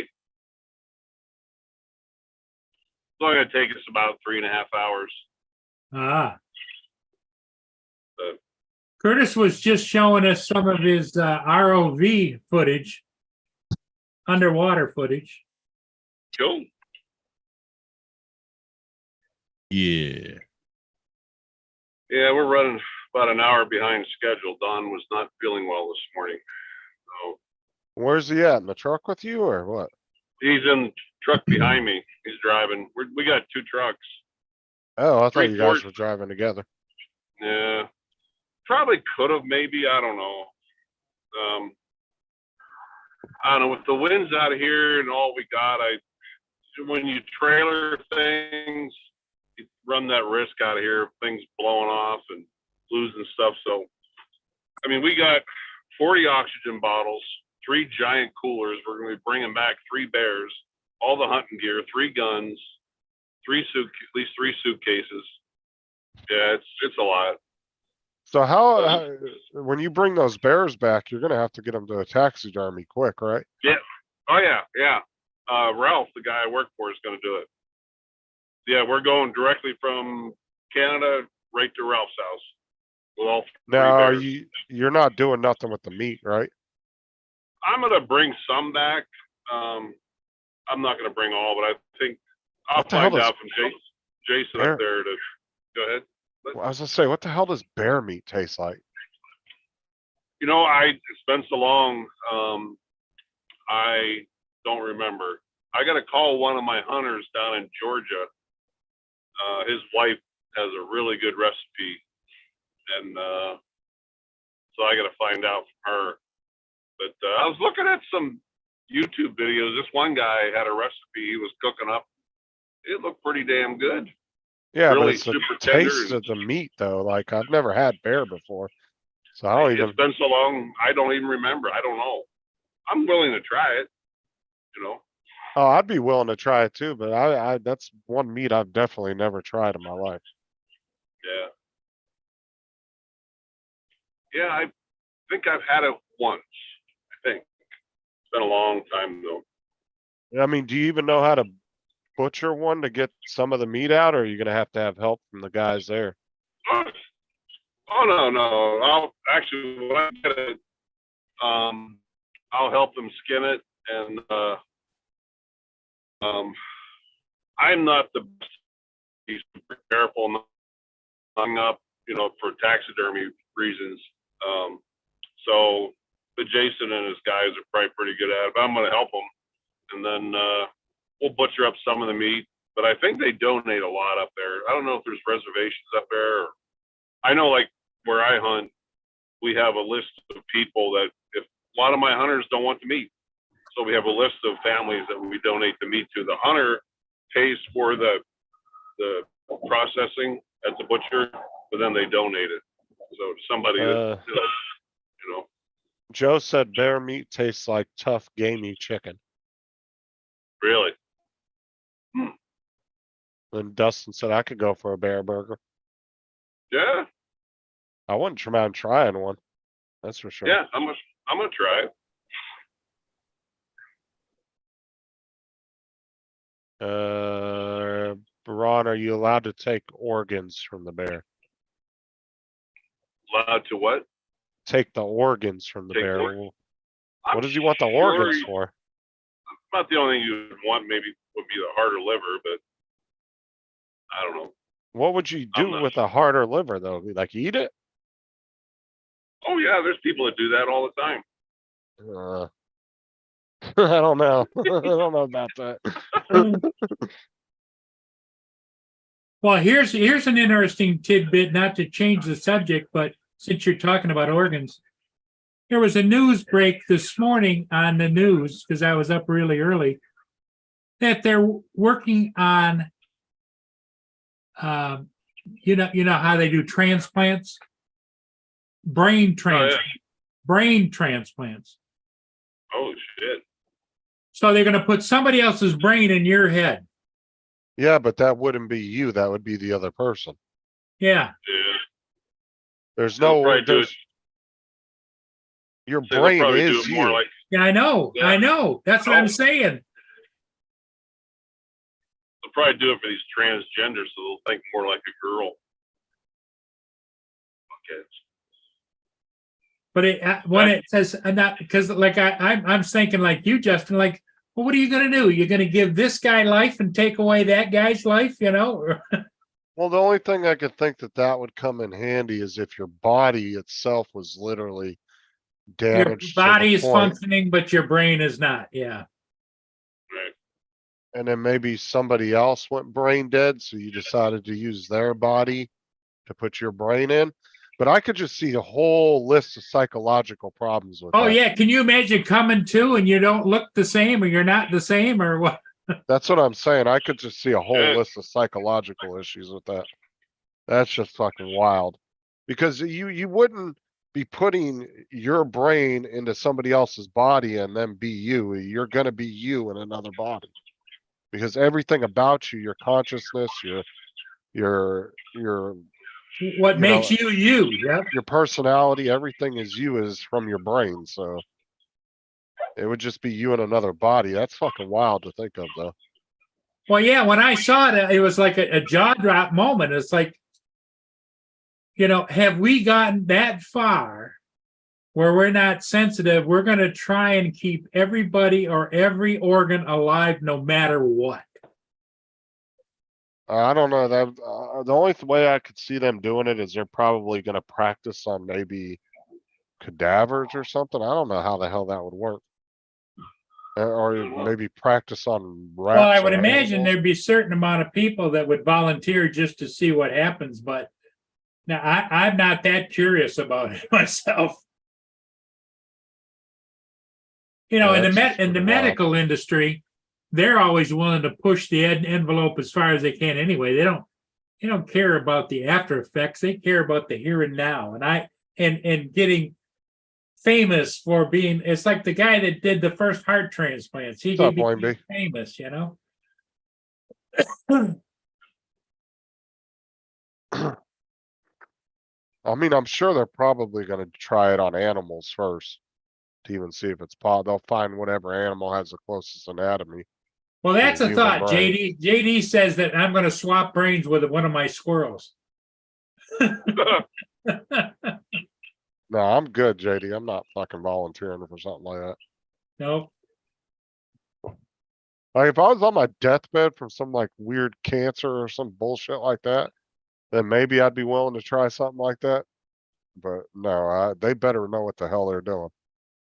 E: It's only going to take us about 3.5 hours.
B: Ah.
E: Uh,
B: Curtis was just showing us some of his ROV footage, underwater footage.
E: Cool.
D: Yeah.
E: Yeah, we're running about an hour behind schedule. Don was not feeling well this morning. So
C: Where's he at? In the truck with you or what?
E: he's in the truck behind me. He's driving. We got 2 trucks.
C: Oh, I thought you guys
E: 3/4.
C: were driving together.
E: Yeah. Probably could have, maybe. I don't know. I don't know. With the winds out of here and all we got, when you trailer things, you run that risk out of here of things blowing off and losing stuff. So, I mean, we got 40 oxygen bottles, 3 giant coolers. We're going to be bringing back 3 bears, all the hunting gear, 3 guns, at least 3 suitcases. Yeah, it's a lot.
C: So how when you bring those bears back, you're gonna have to get them to a taxidermy quick, right?
E: Oh yeah. Ralph, the guy I work for, is going to do it. Yeah, we're going directly from Canada right to Ralph's house with all 3
C: Now,
E: bears.
C: you're not doing nothing with the meat, right?
E: I'm going to bring some back. I'm not going to bring all, but I think I'll
C: What the hell
E: find
C: does
E: out from Jason
C: bear-
E: up there to go ahead.
C: Well, I was gonna say, what the hell does bear meat taste like?
E: You know, it's been so long. I don't remember. I got to call one of my hunters down in Georgia. His wife has a really good recipe, and so I got to find out from her. But I was looking at some YouTube videos. This one guy had a recipe he was cooking up. It looked pretty damn good.
C: Yeah, but
E: Really
C: it's the
E: super tender
C: taste
E: and-
C: of the meat though. Like I've never had bear before, so I don't even.
E: It's been so long, I don't even remember. I don't know. I'm willing to try it. You know,
C: Oh, I'd be willing to try it too, but I that's one meat I've definitely never tried in my life.
E: yeah. Yeah, I think I've had it once. I think it's been a long time though.
C: I mean, do you even know how to butcher one to get some of the meat out, or are you gonna have to have help from the guys there?
E: Oh no. I'll actually when I get it, I'll help them skin it, and I'm not the best. He's super careful not hung up, you know, for taxidermy reasons. So but Jason and his guys are probably pretty good at it, but I'm gonna help them, and then we'll butcher up some of the meat. But I think they donate a lot up there. I don't know if there's reservations up there. I know, like where I hunt, we have a list of people that if a lot of my hunters don't want the meat, so we have a list of families that we donate the meat to. The hunter pays for the processing at the butcher, but then they donate it. So somebody that you know.
C: Joe said bear meat tastes like tough, gamey chicken.
E: Really?
C: And Dustin said I could go for a bear burger.
E: Yeah,
C: I wouldn't mind trying one. That's for sure.
E: yeah. I'm gonna try it.
C: Ron, are you allowed to take organs from the bear?
E: Allowed to what?
C: Take the organs from the
E: Take
C: bear.
E: organs?
C: What does he want the
E: I'm sure
C: organs
E: you-
C: for?
E: Not the only thing you'd want. Maybe would be the heart or liver, but I don't know.
C: What would you
E: I'm
C: do
E: not
C: with a heart or liver though? Like eat it?
E: Oh yeah, there's people that do that all the time.
C: I don't know. I don't know about that.
B: Well, here's an interesting tidbit, not to change the subject, but since you're talking about organs, there was a news break this morning on the news, because I was up really early, that they're working on, you know how they do transplants, brain transplants.
E: Oh shit.
B: So they're going to put somebody else's brain in your head.
C: Yeah, but that wouldn't be you. That would be the other person.
B: Yeah.
E: Yeah.
C: There's
E: They'll
C: no.
E: probably do
C: There's,
E: it.
C: your
E: They'll
C: brain
E: probably do
C: is
E: it more
C: you.
E: like
B: Yeah, I know.
E: Yeah.
B: I know. That's what
E: Oh.
B: I'm saying.
E: they'll probably do it for these transgenders, so they'll think more like a girl. Okay.
B: But when it says not because like I'm thinking like you, Justin, like, well, what are you going to do? You're going to give this guy life and take away that guy's life, you know?
C: Well, the only thing I could think that would come in handy is if your body itself was literally
B: Your
C: damaged.
B: body
C: to
B: is
C: the point,
B: functioning, but your brain is not. Yeah.
E: Right.
C: and then maybe somebody else went brain dead, so you decided to use their body to put your brain in. But I could just see a whole list of psychological problems with
B: Oh
C: that.
B: yeah. Can you imagine coming to and you don't look the same or you're not the same or what?
C: That's what I'm saying. I could just see a whole
E: Yeah.
C: list of psychological issues with that. That's just fucking wild. Because you wouldn't be putting your brain into somebody else's body and then be you. You're gonna be you in another body. Because everything about you, your consciousness, your
B: What
C: You
B: makes
C: know,
B: you? Yep.
C: your personality, everything is you is from your brain. So it would just be you in another body. That's fucking wild to think of though.
B: Well, yeah, when I saw it, it was like a jaw drop moment. It's like, you know, have we gotten that far where we're not sensitive? We're going to try and keep everybody or every organ alive no matter what.
C: I don't know that the only way I could see them doing it is they're probably going to practice on maybe cadavers or something. I don't know how the hell that would work. Or maybe practice on rats.
B: Well, I would
C: or
B: imagine
C: animals.
B: there'd be a certain amount of people that would volunteer just to see what happens. But now I'm not that curious about it myself. You know,
C: Yeah,
B: in the
C: that's
B: in the
C: pretty wild.
B: medical industry, they're always willing to push the envelope as far as they can anyway. They don't care about the after effects. They care about the here and now. And getting famous for being, it's like the guy that did the first heart transplants. He
C: What's up,
B: became
C: Wayne B?
B: famous, you know.
C: I mean, I'm sure they're probably gonna try it on animals first to even see if it's they'll find whatever animal has the closest anatomy.
B: Well, that's a
C: human
B: thought.
C: brain.
B: JD says that I'm going to swap brains with one of my squirrels.
C: No, I'm good, JD. I'm not fucking volunteering for something like that.
B: No,
C: Like if I was on my deathbed from some like weird cancer or some bullshit like that, then maybe I'd be willing to try something like that. But no, they better know what the hell they're doing.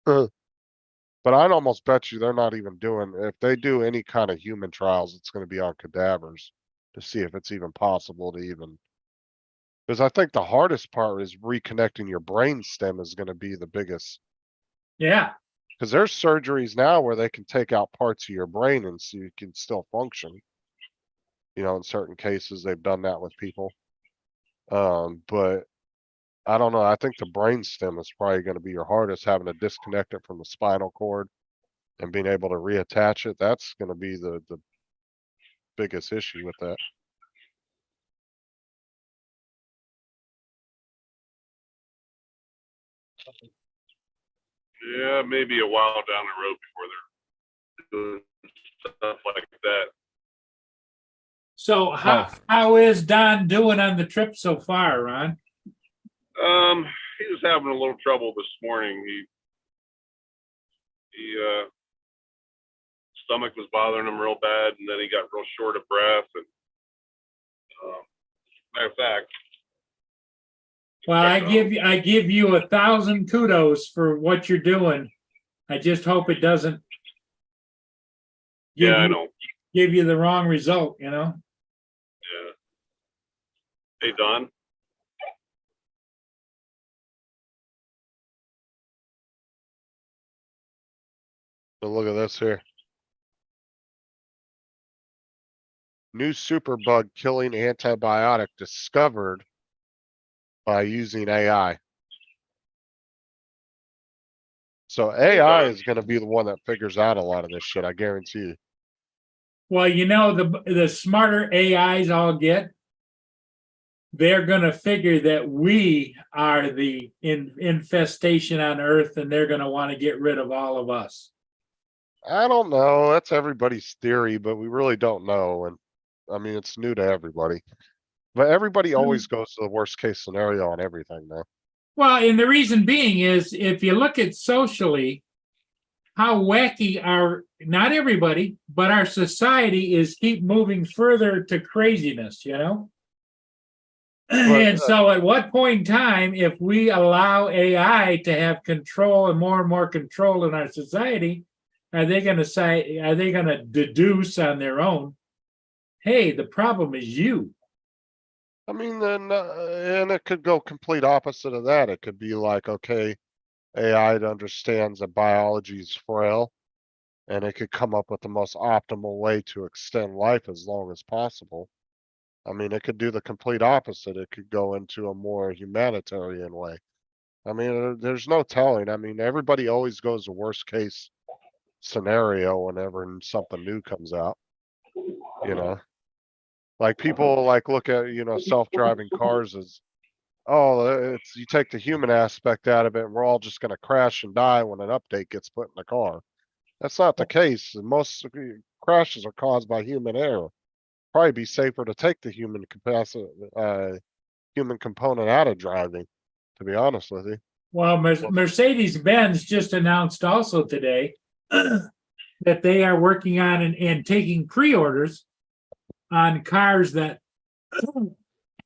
C: But I'd almost bet you they're not even doing, if they do any kind of human trials, it's gonna be on cadavers to see if it's even possible to even. Because I think the hardest part is reconnecting your brain stem is gonna be the biggest.
B: yeah,
C: Because there's surgeries now where they can take out parts of your brain and so you can still function. You know, in certain cases, they've done that with people. But I don't know. I think the brain stem is probably gonna be your hardest, having to disconnect it from the spinal cord and being able to reattach it. That's gonna be the biggest issue with that.
E: Yeah, maybe a while down the road before they're doing stuff like that.
B: so how is Don doing on the trip so far, Ron?
E: He was having a little trouble this morning. Stomach was bothering him real bad, and then he got real short of breath. And matter of fact,
B: Well, I give you 1,000 kudos for what you're doing. I just hope it doesn't
E: yeah, I know.
B: give you the wrong result, you know.
E: Yeah. Hey, Don.
C: But look at this here. New superbug killing antibiotic discovered by using AI. So AI is gonna be the one that figures out a lot of this shit, I guarantee you.
B: Well, you know, the smarter AIs all get, they're going to figure that we are the infestation on Earth, and they're going to want to get rid of all of us.
C: I don't know. That's everybody's theory, but we really don't know. And I mean, it's new to everybody. But everybody always goes to the worst case scenario on everything, though.
B: Well, and the reason being is if you look at socially, how wacky not everybody, but our society is keep moving further to craziness, you know? And so at what point in time, if we allow AI to have control and more control in our society, are they going to deduce on their own, hey, the problem is you?
C: I mean, then, and it could go complete opposite of that. It could be like, okay, AI understands that biology is frail, and it could come up with the most optimal way to extend life as long as possible. I mean, it could do the complete opposite. It could go into a more humanitarian way. I mean, there's no telling. I mean, everybody always goes to worst case scenario whenever something new comes out, you know? Like people like look at, self-driving cars as, oh, it's, you take the human aspect out of it and we're all just gonna crash and die when an update gets put in the car. That's not the case. Most crashes are caused by human error. Probably be safer to take the human human component out of driving, to be honest with you.
B: Well, Mercedes-Benz just announced also today that they are working on and taking pre-orders on cars that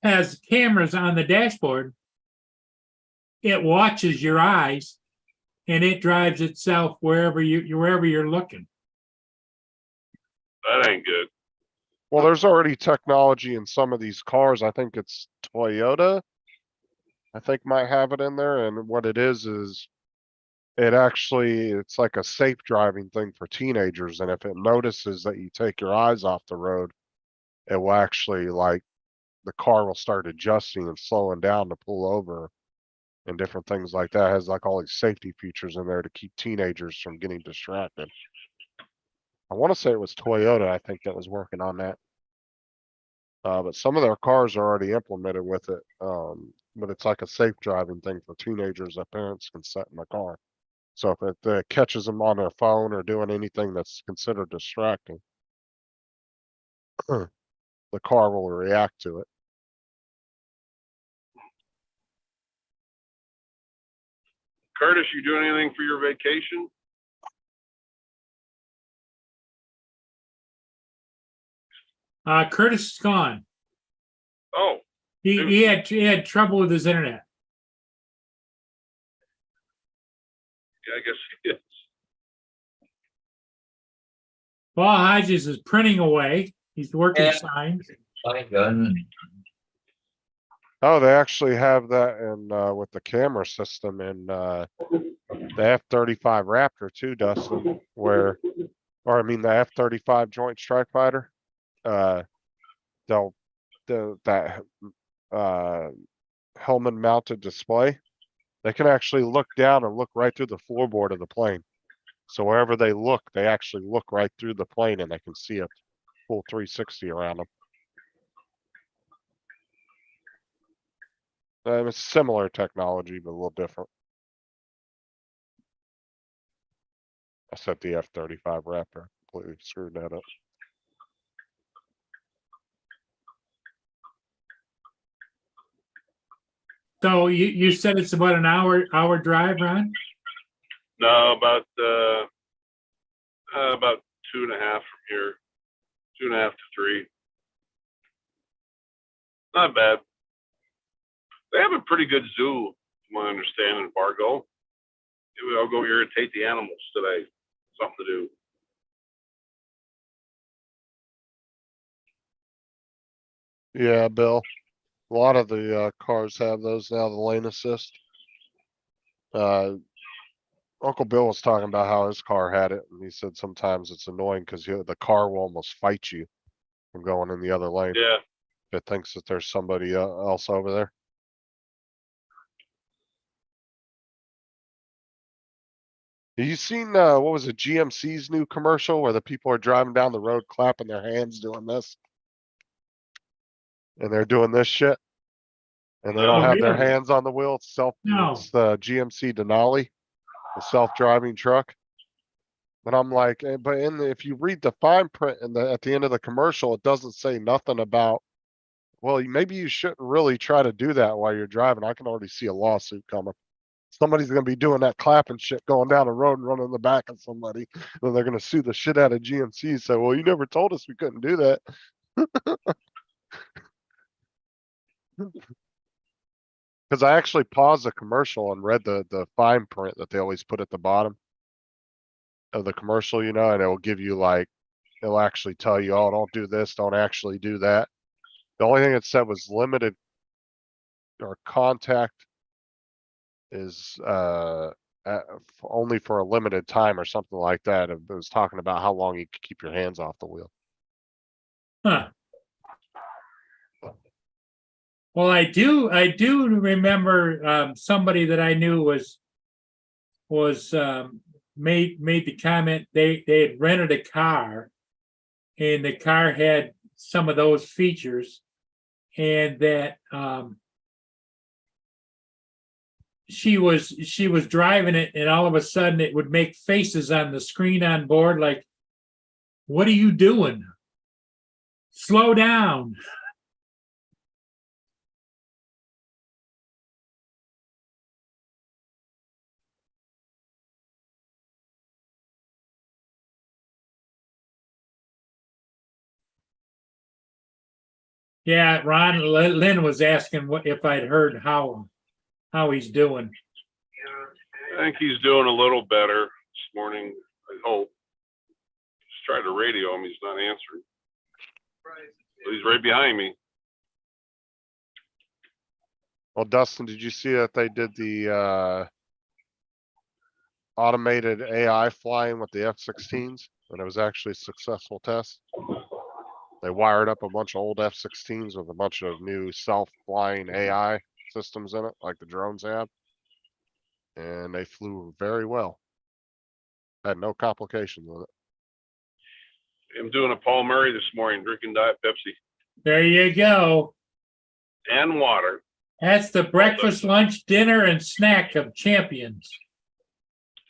B: has cameras on the dashboard. It watches your eyes and it drives itself wherever you're looking.
E: That ain't good.
C: Well, there's already technology in some of these cars. I think it's Toyota. I think might have it in there. And what it is it actually, it's like a safe driving thing for teenagers, and if it notices that you take your eyes off the road, it will actually like, the car will start adjusting and slowing down to pull over and different things like that. It has like all these safety features in there to keep teenagers from getting distracted. I want to say it was Toyota, I think, that was working on that. But some of their cars are already implemented with it. But it's like a safe driving thing for teenagers that parents can set in the car. So if it catches them on their phone or doing anything that's considered distracting, the car will react to it.
E: Curtis, you doing anything for your vacation?
B: Curtis is gone.
E: Oh,
B: He had trouble with his internet.
E: yeah, I guess he is.
B: Paul Hodges is printing away. He's working
A: Yeah.
B: signs.
A: Fine, John.
C: Oh, they actually have that in with the camera system in the F-35 Raptor too, Dustin, or I mean the F-35 Joint Strike Fighter. That helmet mounted display, they can actually look down and look right through the floorboard of the plane. So wherever they look, they actually look right through the plane and they can see a full 360 around them. It's similar technology, but a little different. I said the F-35 Raptor, completely screwed that up.
B: So you said it's about an hour drive, Ron?
E: No, about 2.5 from here. 2.5 to 3. Not bad. They have a pretty good zoo, from my understanding, in Fargo. Maybe I'll go irritate the animals today. Something to do.
C: Yeah, Bill. A lot of the cars have those now, the lane assist. Uncle Bill was talking about how his car had it, and he said sometimes it's annoying because the car will almost fight you from going in the other lane.
E: Yeah.
C: If it thinks that there's somebody else over there. Have you seen what was it, GMC's new commercial where the people are driving down the road clapping their hands doing this? And they're doing this shit? And they don't
B: Oh,
C: have their
B: really?
C: hands on the wheel. It's
B: No.
C: it's the GMC Denali, the self-driving truck. But I'm like, but if you read the fine print at the end of the commercial, it doesn't say nothing about, well, maybe you shouldn't really try to do that while you're driving. I can already see a lawsuit coming. Somebody's gonna be doing that clapping shit going down the road and running in the back of somebody. Then they're gonna sue the shit out of GMC. So, well, you never told us we couldn't do that. Because I actually paused the commercial and read the fine print that they always put at the bottom of the commercial, and it will give you like, it'll actually tell you, oh, don't do this, don't actually do that. The only thing it said was limited or contact is only for a limited time or something like that. It was talking about how long you could keep your hands off the wheel.
B: Huh. Well, I do remember somebody that I knew was made the comment they had rented a car, and the car had some of those features, and that she was driving it, and all of a sudden it would make faces on the screen on board like, "What are you doing? Slow down." Yeah, Ron Lynn was asking if I'd heard how he's doing.
E: I think he's doing a little better this morning, I hope. Just tried to radio him, he's not answering. But he's right behind me.
C: Well, Dustin, did you see that they did the automated AI flying with the F-16s, and it was actually a successful test. They wired up a bunch of old F-16s with a bunch of new self-flying AI systems in it, like the drones have. And they flew very well. Had no complications with it.
E: I'm doing a Paul Murray this morning, drinking Diet Pepsi
B: There you go.
E: and water.
B: That's the breakfast, lunch, dinner, and snack of champions.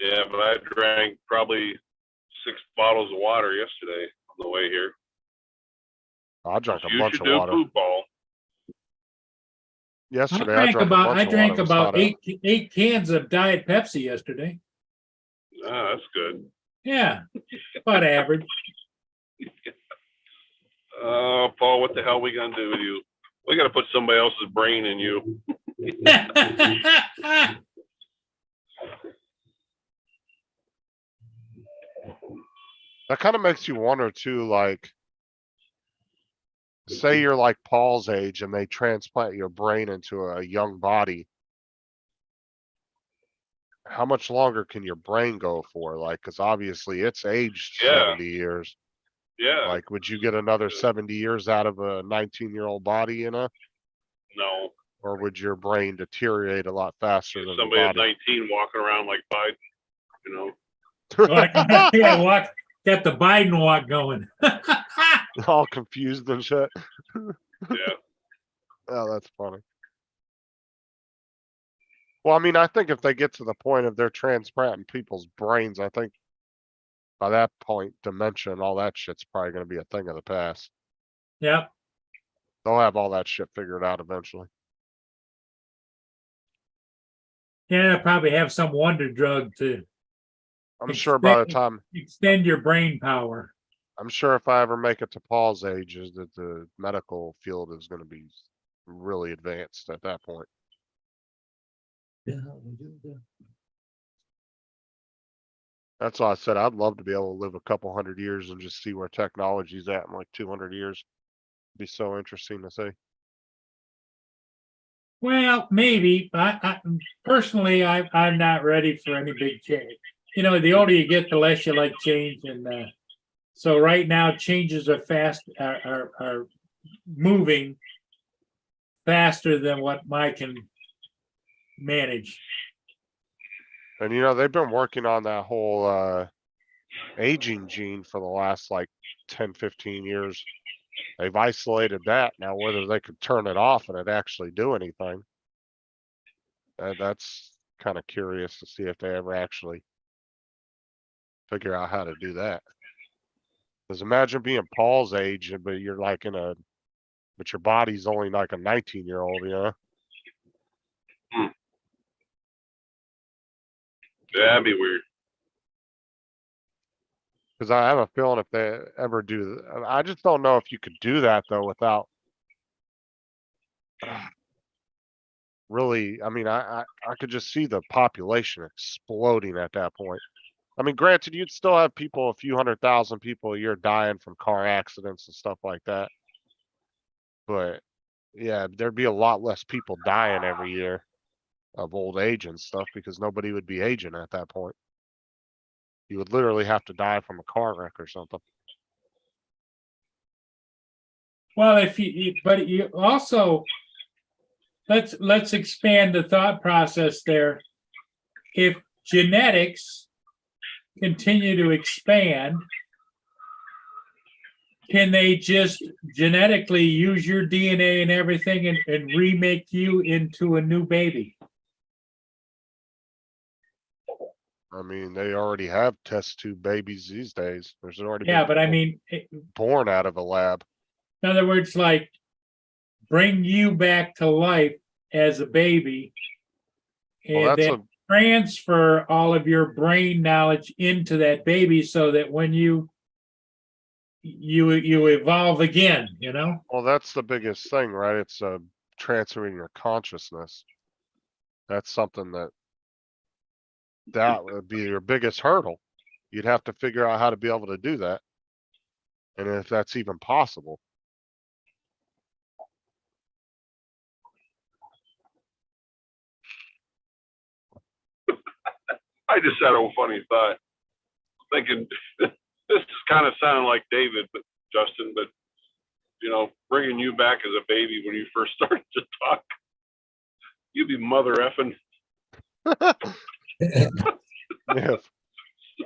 E: Yeah, but I drank probably 6 bottles of water yesterday on the way here.
C: I drank a
E: You
C: bunch
E: should
C: of
E: do
C: water.
E: poop ball.
C: Yesterday, I drank a bunch
B: I
C: of
B: drank
C: water. It was
B: about
C: hot out.
B: eight cans of Diet Pepsi yesterday.
E: Ah, that's good.
B: Yeah, about average.
E: Paul, what the hell are we gonna do with you? We gotta put somebody else's brain in you.
C: That kind of makes you wonder too, like, say you're like Paul's age and they transplant your brain into a young body. How much longer can your brain go for? Like, cause obviously it's aged
E: Yeah.
C: 70 years.
E: Yeah,
C: Like, would you get another 70 years out of a 19-year-old body, you know?
E: no.
C: Or would your brain deteriorate a lot faster than the
E: Somebody at
C: body?
E: 19 walking around like Biden, you know?
B: Yeah, walk, got the Biden walk going.
C: All confused and shit.
E: Yeah.
C: Oh, that's funny. Well, I mean, I think if they get to the point of they're transplanting people's brains, I think by that point, dementia and all that shit's probably gonna be a thing of the past.
B: Yep.
C: They'll have all that shit figured out eventually.
B: Yeah, they'll probably have some wonder drug to
C: I'm sure by the
B: Expect-
C: time,
B: extend your brain power.
C: I'm sure if I ever make it to Paul's age, is that the medical field is gonna be really advanced at that point.
A: Yeah, we do that.
C: That's why I said I'd love to be able to live a couple hundred years and just see where technology's at in like 200 years. Be so interesting to see.
B: Well, maybe. I personally, I'm not ready for any big change. You know, the older you get, the less you like change, and so right now changes are fast, are moving faster than what I can manage.
C: And you know, they've been working on that whole aging gene for the last like 10, 15 years. They've isolated that. Now, whether they could turn it off and it actually do anything, that's kind of curious to see if they ever actually figure out how to do that. Because imagine being Paul's age, but you're like but your body's only like a 19-year-old, you know?
E: That'd be weird.
C: Because I have a feeling if they ever do, I just don't know if you could do that though without really. I mean, I could just see the population exploding at that point. I mean, granted, you'd still have people, a few 100,000 people a year dying from car accidents and stuff like that. But yeah, there'd be a lot less people dying every year of old age and stuff because nobody would be aging at that point. You would literally have to die from a car wreck or something.
B: Well, but you also let's expand the thought process there. If genetics continue to expand, can they just genetically use your DNA and everything and remake you into a new baby?
C: I mean, they already have test tube babies these days. There's already
B: Yeah,
C: been
B: but I
C: people
B: mean,
C: born out of a lab.
B: in other words, like bring you back to life as a baby
C: Well,
B: and
C: that's
B: then transfer all of your brain knowledge into that baby so that when you evolve again, you know?
C: well, that's the biggest thing, right? It's transferring your consciousness. That's something that would be your biggest hurdle. You'd have to figure out how to be able to do that. And if that's even possible.
E: I just had a funny thought, thinking this is kind of sounding like David, but Justin, but bringing you back as a baby when you first started to talk, you'd be mother effing.
C: Yeah.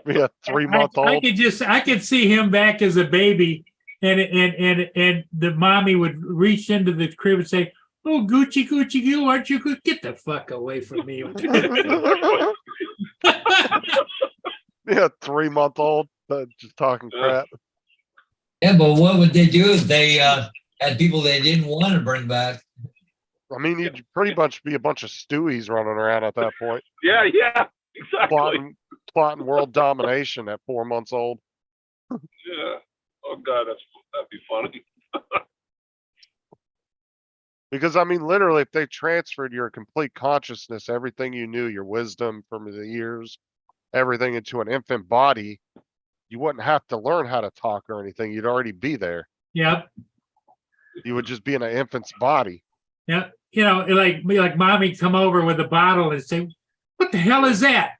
C: We a
B: I
C: 3-month-old.
B: I could see him back as a baby, and the mommy would reach into the crib and say, "Oh, Gucci, Gucci, you aren't you good? Get the fuck away from me!"
C: Yeah, 3-month-old just talking crap.
A: Yeah, but what would they do if they had people they didn't want to bring back?
C: I mean, you'd pretty much be a bunch of Stewies running around at that point,
E: Yeah, exactly.
C: plotting world domination at 4 months old.
E: Yeah. Oh God, that'd be funny.
C: Because I mean, literally, if they transferred your complete consciousness, everything you knew, your wisdom from the years, everything into an infant body, you wouldn't have to learn how to talk or anything. You'd already be there.
B: Yep.
C: You would just be in an infant's body.
B: Yeah. Like mommy come over with a bottle and say, "What the hell is that?"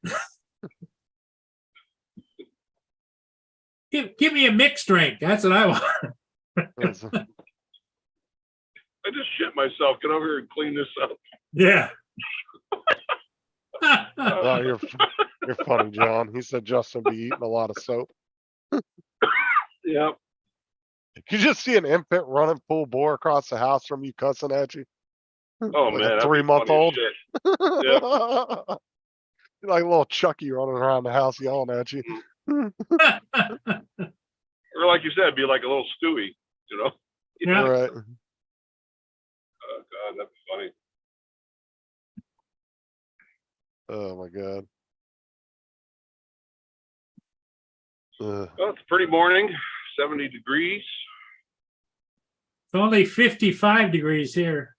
B: Give me a mixed drink. That's what I want.
C: It's-
E: I just shit myself. Get over here and clean this up.
B: Yeah.
C: Oh, you're funny, John. He said Justin be eating a lot of soap.
E: Yeah.
C: You just see an infant running full bore across the house from you, cussing at you.
E: Oh
C: Like
E: man,
C: a
E: that'd be funny as
C: 3-month-old.
E: shit.
C: You're like a little Chucky running around the house yelling at you.
E: Or like you said, it'd be like a little Stewie.
B: Yeah.
C: Right.
E: Oh God, that'd be funny.
C: Oh my God.
E: Well, it's a pretty morning. 70 degrees.
B: It's only 55 degrees here.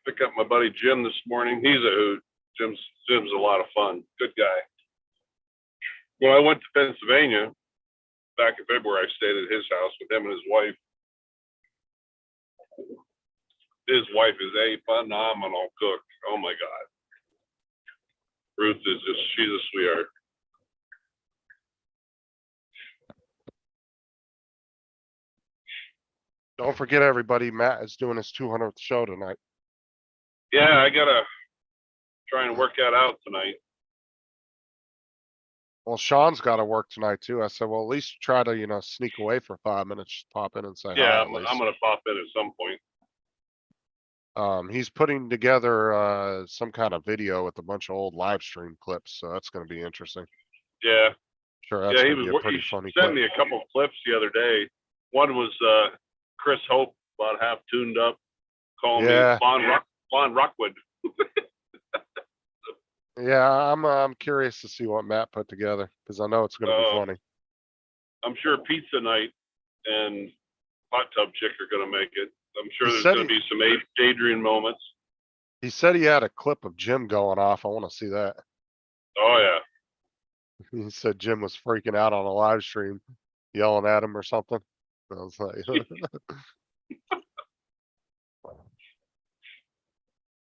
E: Pick up my buddy Jim this morning. He's a hoot. Jim's a lot of fun. Good guy. When I went to Pennsylvania back in February, I stayed at his house with him and his wife. His wife is a phenomenal cook. Oh my God. Ruth is she's a sweetheart.
C: Don't forget, everybody, Matt is doing his 200th show tonight.
E: Yeah, I gotta try and work that out tonight.
C: Well, Sean's got to work tonight too. I said, well, at least try to, sneak away for 5 minutes, just pop in and say
E: Yeah,
C: hi.
E: I'm gonna pop in at some point.
C: He's putting together some kind of video with a bunch of old live stream clips, so that's going to be interesting.
E: Yeah,
C: Sure, that's
E: yeah.
C: going to be a pretty funny
E: He sent
C: clip.
E: me a couple of clips the other day. One was Chris Hope, about half tuned up, calling
C: Yeah.
E: me Von Rockwood.
C: Yeah, I'm curious to see what Matt put together because I know it's going to be funny.
E: I'm sure Pizza Night and Hot Tub Chick are gonna make it. I'm sure
C: He
E: there's
C: said
E: gonna be some Adrian moments.
C: He said he had a clip of Jim going off. I want to see that.
E: Oh yeah.
C: He said Jim was freaking out on a live stream, yelling at him or something. I was like,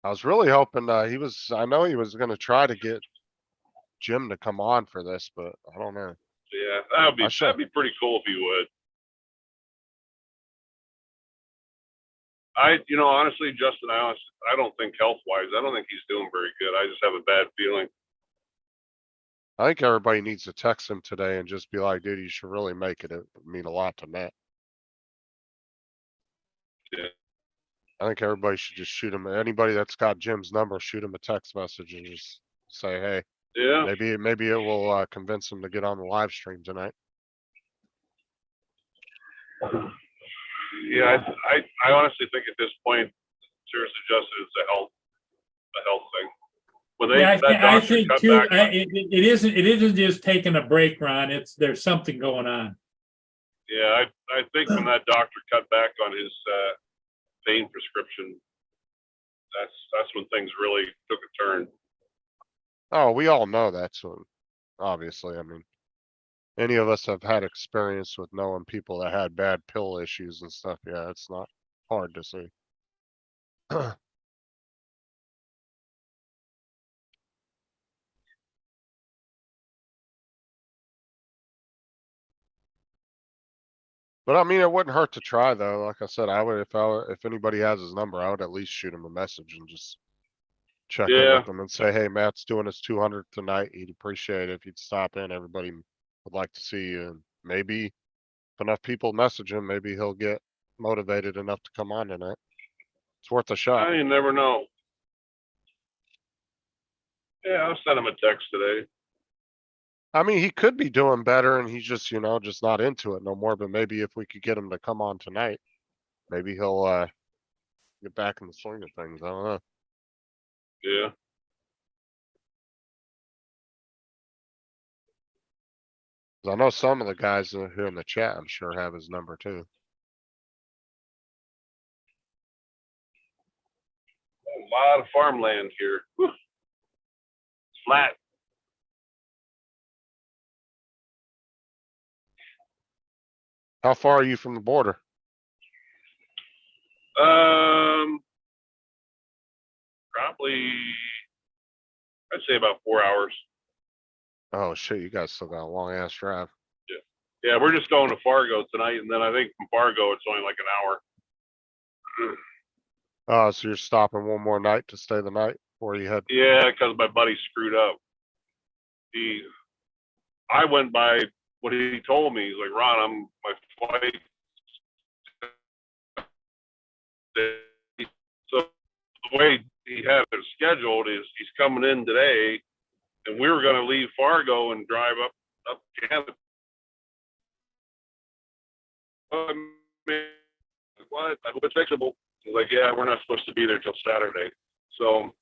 C: I was really hoping I know he was going to try to get Jim to come on for this, but I don't know.
E: Yeah,
C: I
E: that'd be pretty cool if he would. Honestly, Justin, I don't think health-wise, I don't think he's doing very good. I just have a bad feeling.
C: I think everybody needs to text him today and just be like, dude, you should really make it. It would mean a lot to Matt.
E: Yeah.
C: I think everybody should just shoot him. Anybody that's got Jim's number, shoot him a text message and just say, hey,
E: Yeah.
C: maybe it will convince him to get on the live stream tonight.
E: Yeah, I honestly think at this point, seriously, Justin, it's a health thing. When
B: Yeah,
E: that
B: I
E: doctor
B: think
E: cut
B: too.
E: back,
B: It isn't just taking a break, Ron. There's something going on.
E: yeah, I think when that doctor cut back on his pain prescription, that's when things really took a turn.
C: Oh, we all know that's what, obviously. I mean, any of us have had experience with knowing people that had bad pill issues and stuff. Yeah, it's not hard to see. But I mean, it wouldn't hurt to try though. Like I said, if anybody has his number, I would at least shoot him a message and just check in
E: Yeah.
C: with him and say, hey, Matt's doing his 200th tonight. He'd appreciate it if you'd stop in. Everybody would like to see you. And maybe if enough people message him, maybe he'll get motivated enough to come on tonight. It's worth a shot.
E: You never know. Yeah, I'll send him a text today.
C: I mean, he could be doing better and he's just, just not into it no more. But maybe if we could get him to come on tonight, maybe he'll get back in the swing of things. I don't know.
E: Yeah.
C: 'Cause I know some of the guys here in the chat, I'm sure, have his number too.
E: A lot of farmland here. Whew. Flat.
C: How far are you from the border?
E: Probably, I'd say about 4 hours.
C: Oh shit, you guys still got a long ass drive.
E: Yeah, we're just going to Fargo tonight, and then I think from Fargo it's only like an hour.
C: Oh, so you're stopping one more night to stay the night before you head?
E: Yeah, because my buddy screwed up. I went by what he told me. He's like, Ron, my flight. So the way he had it scheduled is he's coming in today, and we were going to leave Fargo and drive up Canada. I mean, what? I hope it's fixable. He's like, yeah, we're not supposed to be there till Saturday. So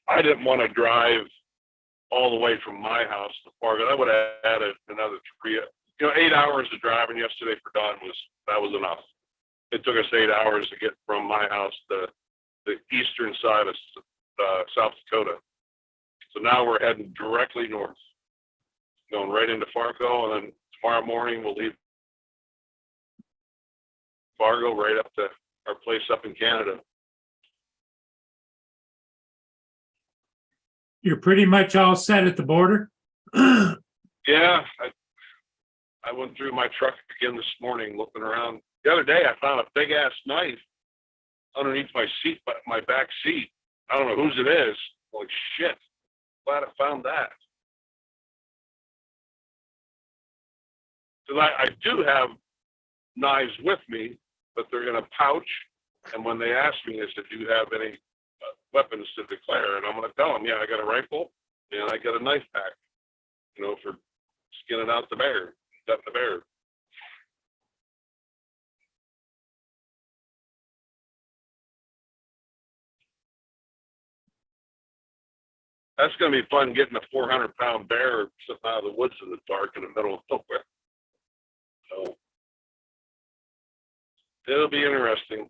E: I didn't want to drive all the way from my house to Fargo. That would have added another 8 hours of driving yesterday for Don was enough. It took us 8 hours to get from my house to the eastern side of South Dakota. So now we're heading directly north, going right into Fargo, and then tomorrow morning we'll leave Fargo right up to our place up in Canada.
B: You're pretty much all set at the border?
E: Yeah, I went through my truck again this morning looking around. The other day I found a big ass knife underneath my seat, my back seat. I don't know whose it is. Like shit. Glad I found that. Because I do have knives with me, but they're in a pouch. And when they ask me, they said, do you have any weapons to declare? And I'm going to tell them, yeah, I got a rifle and I got a knife pack, for skinning out the bear, gutting the bear. That's going to be fun getting a 400-pound bear sitting out of the woods in the dark in the middle of nowhere. So it'll be interesting.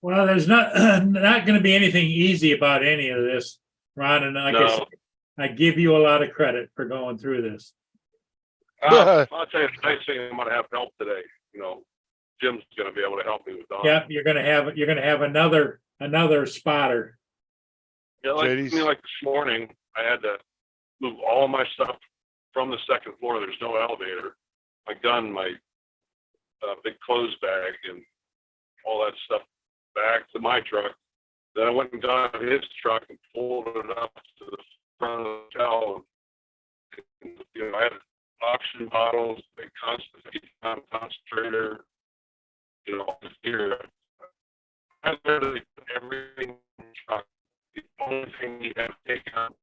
B: Well, there's not going to be anything easy about any of this, Ron. And like I said, I give you a lot of credit for going through this.
E: I'll tell you the nice thing, I'm going to have help today. Jim's going to be able to help me with Don.
B: Yeah, you're going to have another spotter.
E: Yeah, like this morning, I had to move all my stuff from the second floor. There's no elevator. My gun, my big clothes bag, and all that stuff back to my truck. Then I went and got his truck and pulled it up to the front of the hotel. And, I had oxygen bottles, big concentrator, here. I literally put everything in the truck. The only thing you have to take out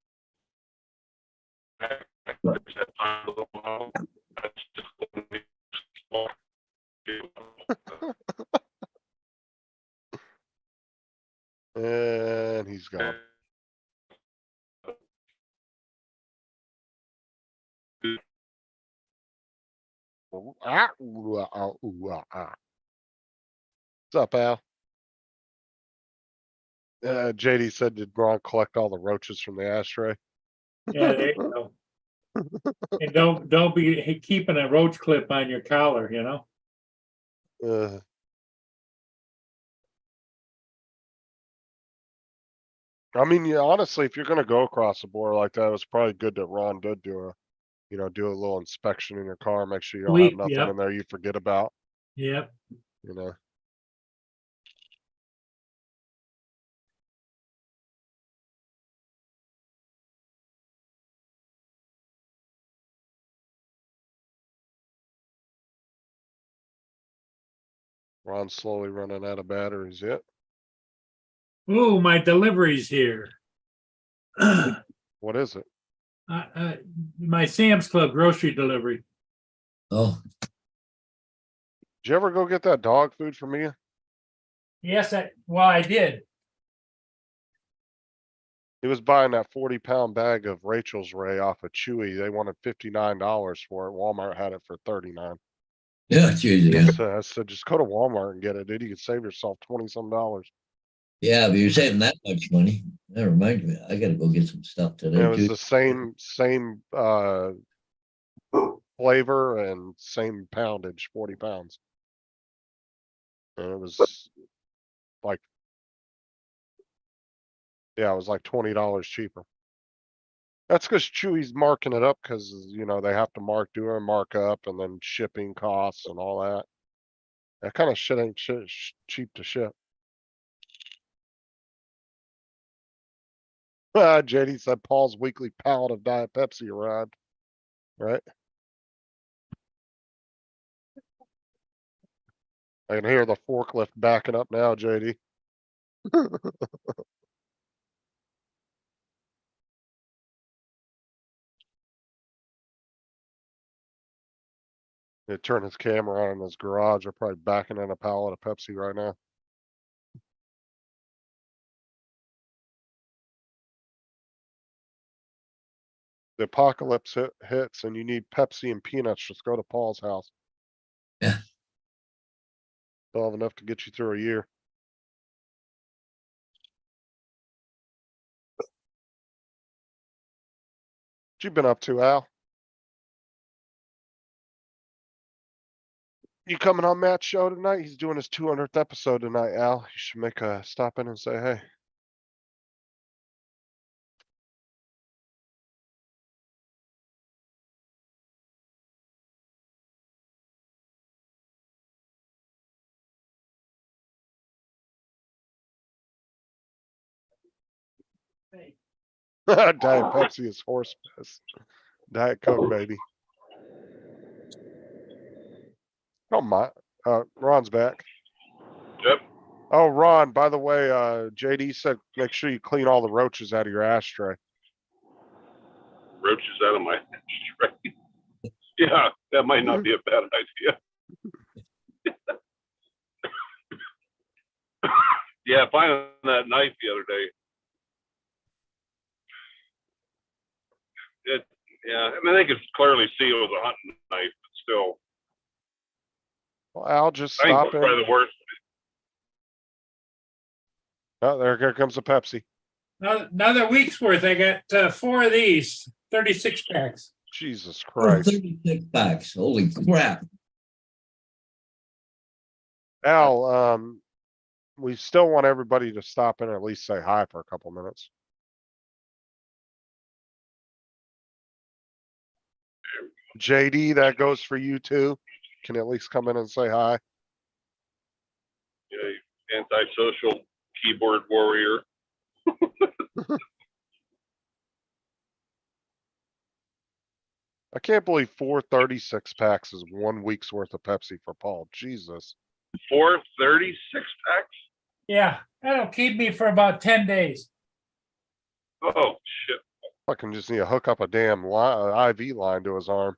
E: back is that tiny little bottle. That's just small.
C: And he's gone. What's up, Al? JD said, did Ron collect all the roaches from the ashtray?
B: Yeah, there you go. And don't be keeping a roach clip on your collar, you know?
C: Uh, I mean, yeah, honestly, if you're gonna go across the border like that, it's probably good that Ron did do a, do a little inspection in your car, make sure you don't have nothing
B: Yep.
C: in there you forget about,
B: Yep.
C: you know. Ron's slowly running out of batteries yet.
B: Ooh, my delivery's here.
C: What is it?
B: My Sam's Club grocery delivery.
A: Oh,
C: Did you ever go get that dog food for me?
B: Yes, I did.
C: He was buying that 40-pound bag of Rachel's Ray off of Chewy. They wanted $59 for it. Walmart had it for 39.
A: yeah, geez, yeah.
C: So I said, just go to Walmart and get it, dude. You could save yourself 20-some dollars.
A: Yeah, but you're saving that much money. That reminds me, I gotta go get some stuff
C: And
A: today
C: it was
A: too.
C: the same flavor and same poundage, 40 pounds. And it was like, yeah, it was like $20 cheaper. That's because Chewy's marking it up because, they have to do a markup and then shipping costs and all that. That kind of shit ain't cheap to ship. JD said Paul's weekly pallet of Diet Pepsi arrived. Right? I can hear the forklift backing up now, JD. They turn his camera on in his garage. They're probably backing in a pallet of Pepsi right now. The apocalypse hits and you need Pepsi and peanuts, just go to Paul's house.
A: Yeah.
C: They'll have enough to get you through a year. What you been up to, Al? You coming on Matt's show tonight? He's doing his 200th episode tonight, Al. You should make a stop in and say hey. Diet Pepsi is horse piss. Diet Coke, baby. Oh my, Ron's back.
E: Yep.
C: Oh, Ron, by the way, JD said make sure you clean all the roaches out of your ashtray.
E: Roaches out of my ashtray. Yeah, that might not be a bad idea. Yeah, finding that knife the other day. Yeah, I mean, they could clearly see it was a hunting knife, but still,
C: Well, Al, just
E: I think
C: stop
E: that's
C: in.
E: probably the worst.
C: Oh, here comes the Pepsi.
B: Another week's worth. I got 4 of these, 36 packs.
C: Jesus
A: Oh,
C: Christ.
A: 36 bucks. Holy crap.
C: Al, we still want everybody to stop in and at least say hi for a couple minutes. JD, that goes for you too. Can at least come in and say hi.
E: You know, antisocial keyboard warrior.
C: I can't believe 436 packs is 1 week's worth of Pepsi for Paul. Jesus.
E: 4 36 packs?
B: Yeah, that'll keep me for about 10 days.
E: Oh, shit.
C: Fucking just need to hook up a damn IV line to his arm.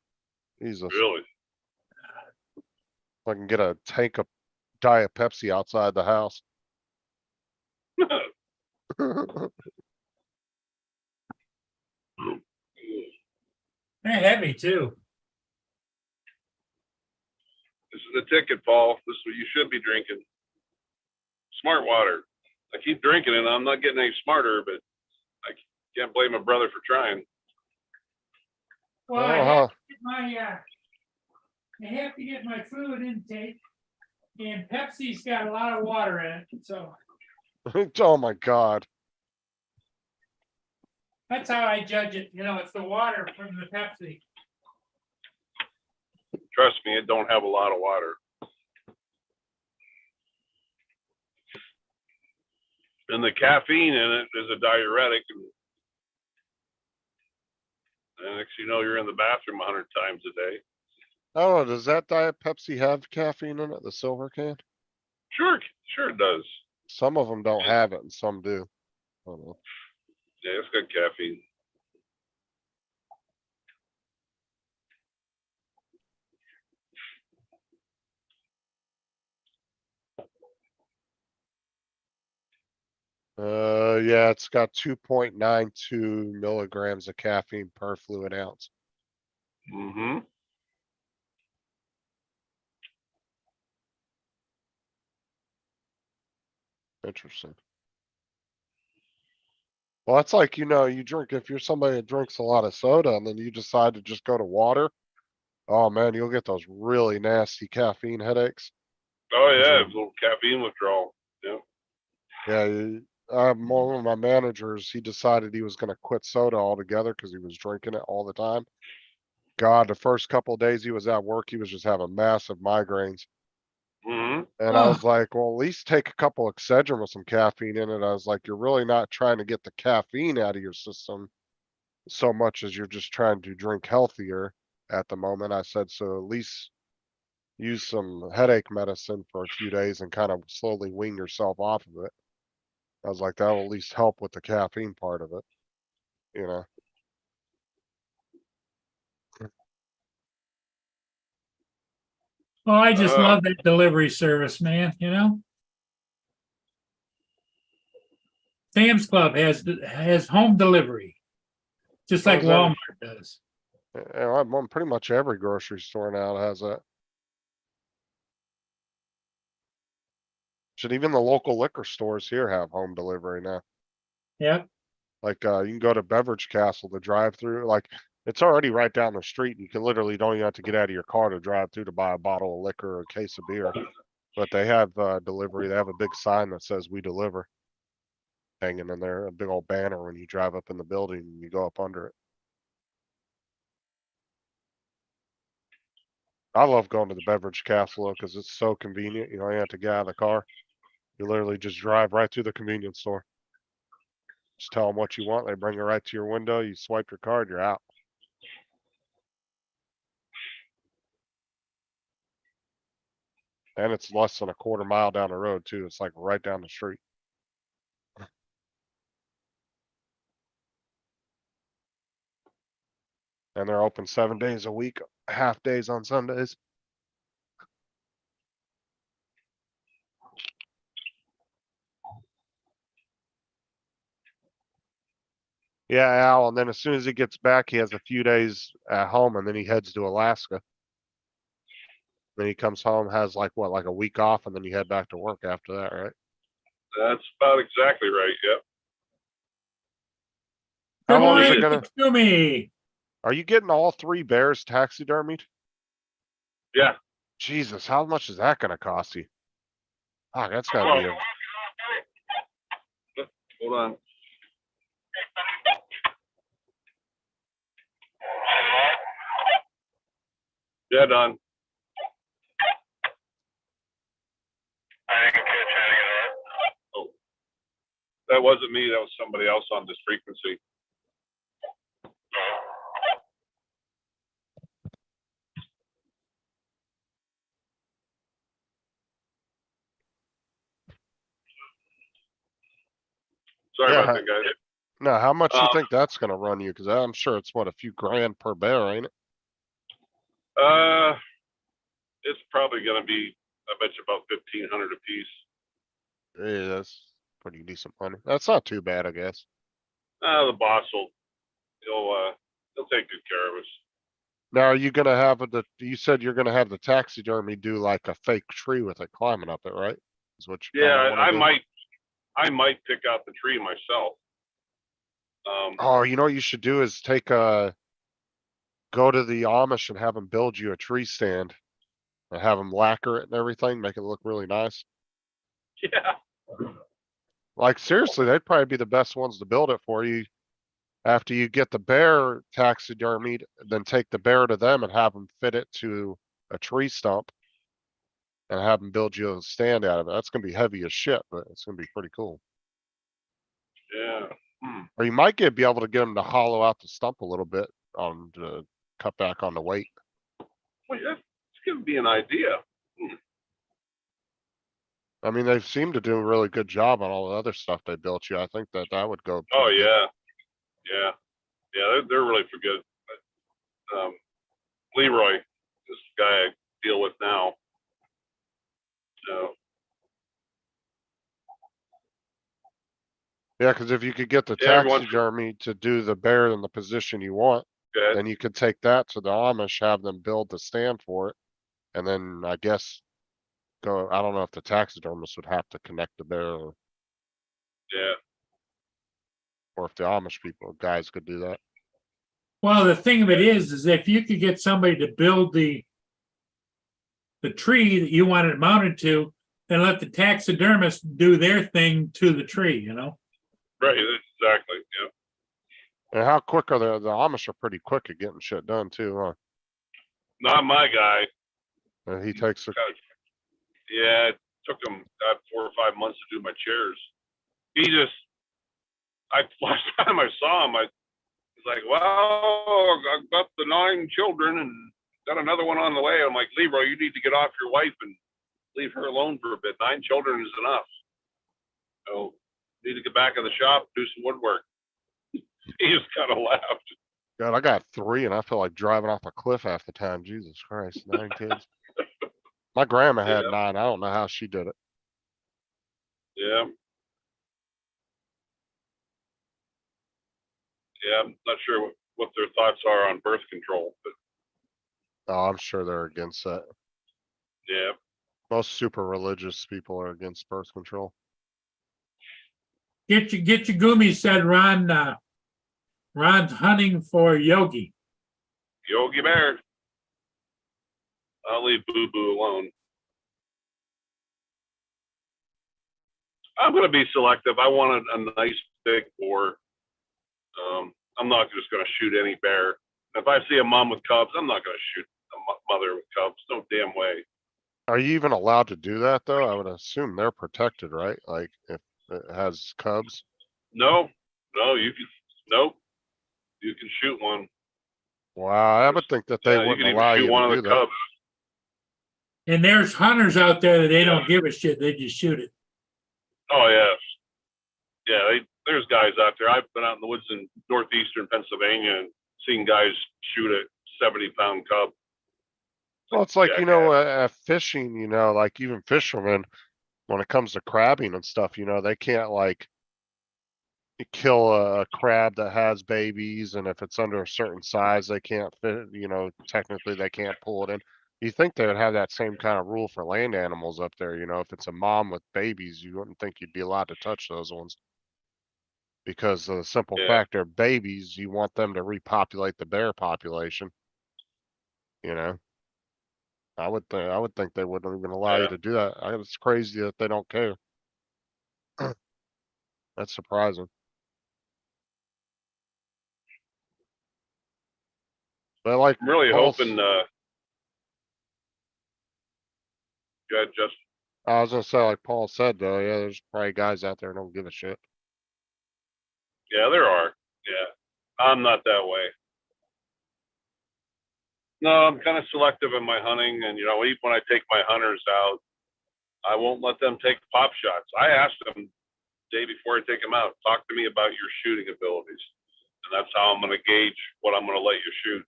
C: Jesus.
E: Really?
C: I can get a tank of Diet Pepsi outside the house.
B: They're heavy too.
E: This is the ticket, Paul. This is what you should be drinking. Smart water. I keep drinking it. I'm not getting any smarter, but I can't blame my brother for trying.
B: Well,
C: Oh,
B: I have
C: huh.
B: to get my, I have to get my fluid intake. And Pepsi's got a lot of water in it, so
C: Oh my God.
B: that's how I judge it. You know, it's the water from the Pepsi.
E: Trust me, it don't have a lot of water. And the caffeine in it is a diuretic. And next you know, you're in the bathroom 100 times a day.
C: Oh, does that Diet Pepsi have caffeine in it? The silver can?
E: Sure, sure it does.
C: Some of them don't have it and some do. I don't know.
E: Yeah, it's got caffeine.
C: Yeah, it's got 2.92 milligrams of caffeine per fluid ounce.
E: Mm-hmm.
C: Interesting. Well, that's like, you drink, if you're somebody that drinks a lot of soda and then you decide to just go to water. Oh man, you'll get those really nasty caffeine headaches.
E: Oh
C: Is
E: yeah,
C: it-
E: a little caffeine withdrawal. Yeah.
C: Yeah, one of my managers, he decided he was gonna quit soda altogether because he was drinking it all the time. God, the first couple of days he was at work, he was just having massive migraines.
E: Mm-hmm.
C: And I was like, well, at least take a couple Excedrin with some caffeine in it. I was like, you're really not trying to get the caffeine out of your system so much as you're just trying to drink healthier at the moment. I said, so at least use some headache medicine for a few days and kind of slowly wean yourself off of it. I was like, that will at least help with the caffeine part of it, you know?
B: Oh, I just
E: Uh.
B: love that delivery service, man, you know? Sam's Club has home delivery, just like
C: Well, is
B: Walmart does.
C: pretty much every grocery store now has that. Should even the local liquor stores here have home delivery now?
B: Yep.
C: Like, you can go to Beverage Castle, the drive-through, like, it's already right down the street. You can literally don't even have to get out of your car to drive through to buy a bottle of liquor or a case of beer. But they have, delivery. They have a big sign that says "We deliver" hanging in there, a big old banner when you drive up in the building and you go up under it. I love going to the Beverage Castle because it's so convenient. You don't even have to get out of the car. You literally just drive right through the convenience store. Just tell them what you want. They bring it right to your window. You swipe your card, you're out. And it's less than a quarter mile down the road too. It's like right down the street. And they're open 7 days a week, half days on Sundays. Yeah, Al, and then as soon as he gets back, he has a few days at home and then he heads to Alaska. Then he comes home, has like what, like a week off, and then you head back to work after that, right?
E: That's about exactly right. Yep.
C: How
B: Good
C: long is
B: morning,
C: it gonna,
B: Kumi.
C: are you getting all 3 bears taxidermied?
E: Yeah.
C: Jesus, how much is that gonna cost you? Ah, that's gotta be a,
E: Hold on. Yeah, Don. Oh, that wasn't me. That was somebody else on this frequency. Sorry
C: Yeah,
E: about that, guys.
C: no, how much you
E: Um,
C: think that's gonna run you? Cause I'm sure it's what, a few grand per bear, ain't it?
E: It's probably gonna be, I bet you about 1,500 a piece.
C: Yeah, that's pretty decent money. That's not too bad, I guess.
E: The boss he'll take good care of us.
C: Now, are you gonna have you said you're gonna have the taxidermy do like a fake tree with it climbing up it, right? Is what you
E: Yeah,
C: kinda wanna do?
E: I might pick out the tree myself.
C: Oh, you know what you should do is go to the Amish and have them build you a tree stand. And have them lacquer it and everything, make it look really nice.
E: Yeah.
C: Like seriously, they'd probably be the best ones to build it for you. After you get the bear taxidermied, then take the bear to them and have them fit it to a tree stump. And have them build you a stand out of it. That's gonna be heavy as shit, but it's gonna be pretty cool.
E: Yeah. Hmm.
C: Or you might be able to get them to hollow out the stump a little bit on to cut back on the weight.
E: Well, that's giving me an idea.
C: I mean, they seem to do a really good job on all the other stuff they built you. I think that that would go.
E: Oh
C: pretty good.
E: yeah, yeah, yeah. They're really for good. Leroy, this guy I deal with now. So
C: Yeah, because if you could get the
E: Yeah, everyone-
C: taxidermy to do the bear in the position you want,
E: good.
C: then you could take that to the Amish, have them build the stand for it. And then I guess go, I don't know if the taxidermist would have to connect the bear
E: Yeah,
C: or if the Amish people, guys could do that.
B: Well, the thing of it is if you could get somebody to build the tree that you want it mounted to, and let the taxidermist do their thing to the tree, you know?
E: right. Exactly. Yeah.
C: And how quick are the Amish are pretty quick at getting shit done too, huh?
E: Not my guy.
C: And he takes a,
E: Yeah, it took him 4 or 5 months to do my chairs. Last time I saw him, he's like, well, I've got the 9 children and got another one on the way. I'm like, Leroy, you need to get off your wife and leave her alone for a bit. 9 children is enough. So, need to get back in the shop, do some woodwork. He just kind of laughed.
C: God, I got 3 and I feel like driving off a cliff half the time. Jesus Christ, 9 kids. My grandma had
E: Yeah.
C: 9. I don't know how she did it.
E: Yeah. Yeah, I'm not sure what their thoughts are on birth control, but
C: Oh, I'm sure they're against that.
E: yeah.
C: Most super religious people are against birth control.
B: Get your goomies, said Ron. Ron's hunting for Yogi.
E: Yogi Bear. I'll leave Boo Boo alone. I'm going to be selective. I want a nice big boar. I'm not just going to shoot any bear. If I see a mom with cubs, I'm not going to shoot a mother with cubs. No damn way.
C: Are you even allowed to do that though? I would assume they're protected, right? Like if it has cubs.
E: No, you can. Nope. You can shoot one.
C: Wow, I would think that they
E: Yeah, you can
C: wouldn't
E: even
C: allow
E: shoot
C: you
E: one
C: to
E: of
C: do
E: the
C: that.
E: cubs.
B: And there's hunters out there that they
E: Yeah.
B: don't give a shit. They just shoot it.
E: Oh yes. Yeah, there's guys out there. I've been out in the woods in northeastern Pennsylvania and seen guys shoot a 70-pound cub.
C: Well, it's like, you
E: Jackass.
C: know, fishing, you know, like even fishermen, when it comes to crabbing and stuff, you know, they can't like kill a crab that has babies. And if it's under a certain size, they can't fit, you know, technically they can't pull it in. You think they would have that same kind of rule for land animals up there, you know, if it's a mom with babies, you wouldn't think you'd be allowed to touch those ones. Because of the simple
E: Yeah.
C: fact they're babies, you want them to repopulate the bear population. You know? I would think they wouldn't even allow you
E: Yeah.
C: to do that. It's crazy that they don't care. That's surprising. But like
E: I'm really
C: Paul
E: hoping. Go ahead, Justin.
C: I was gonna say, like Paul said though, yeah, there's probably guys out there who don't give a shit.
E: Yeah, there are. Yeah, I'm not that way. No, I'm kind of selective in my hunting, and you know, even when I take my hunters out, I won't let them take pop shots. I ask them the day before I take them out, talk to me about your shooting abilities, and that's how I'm going to gauge what I'm going to let you shoot.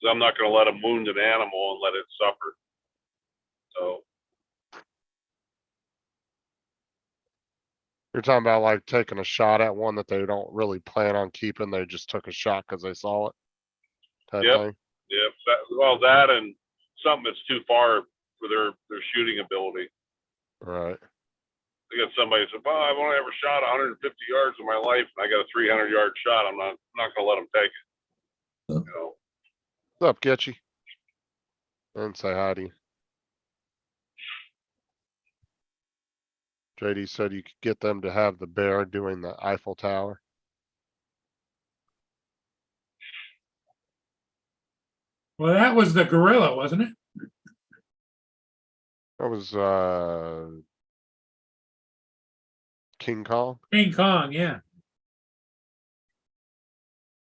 E: 'Cause I'm not going to let them wound an animal and let it suffer. So
C: You're talking about like taking a shot at one that they don't really plan on keeping. They just took a shot because they saw it. Type
E: Yep.
C: thing.
E: yeah, that and something that's too far for their shooting ability.
C: Right.
E: I got somebody who said, "Well, I've only ever shot 150 yards in my life, and I got a 300-yard shot. I'm not going to let them take it."
A: Huh.
E: You know,
C: What's up, Getchy? And say hi to you. JD said you could get them to have the bear doing the Eiffel Tower.
B: Well, that was the gorilla, wasn't it?
C: That was, King Kong.
B: King Kong, yeah.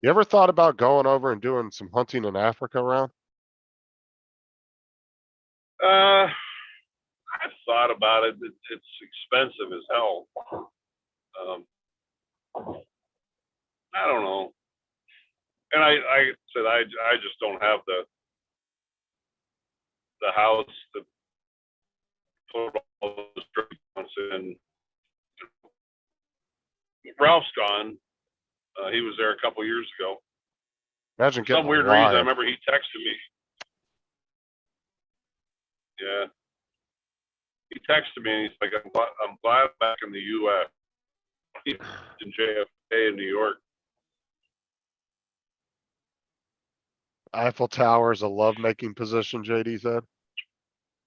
C: You ever thought about going over and doing some hunting in Africa around?
E: I've thought about it. It's expensive as hell. I don't know. And I said, I just don't have the house to put all those treatments in. Ralph's gone. He was there a couple years ago.
C: Imagine
E: For
C: getting
E: some
C: a
E: weird reason, I
C: lion.
E: remember he texted me. Yeah. He texted me and he's like, I'm glad I'm back in the US. He's in JFK in New York.
C: Eiffel Tower is a love-making position, JD said.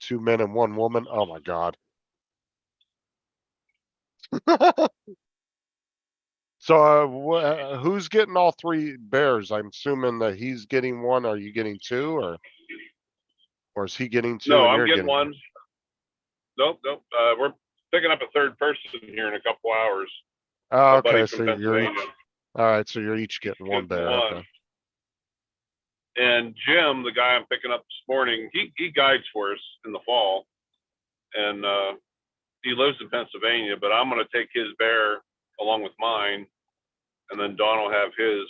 C: 2 men and 1 woman. Oh my God. So, who's getting all 3 bears? I'm assuming that he's getting 1. Are you getting 2 or is he getting 2
E: No,
C: and
E: I'm
C: you're
E: getting one. Nope. We're picking up a third person here in a couple hours.
C: Oh,
E: A buddy
C: okay,
E: from
C: so you're each,
E: Pennsylvania.
C: all right, so you're each getting 1
E: Getting
C: bear.
E: one.
C: Okay.
E: And Jim, the guy I'm picking up this morning, he guides for us in the fall. And he lives in Pennsylvania, but I'm going to take his bear along with mine. And then Don will have his.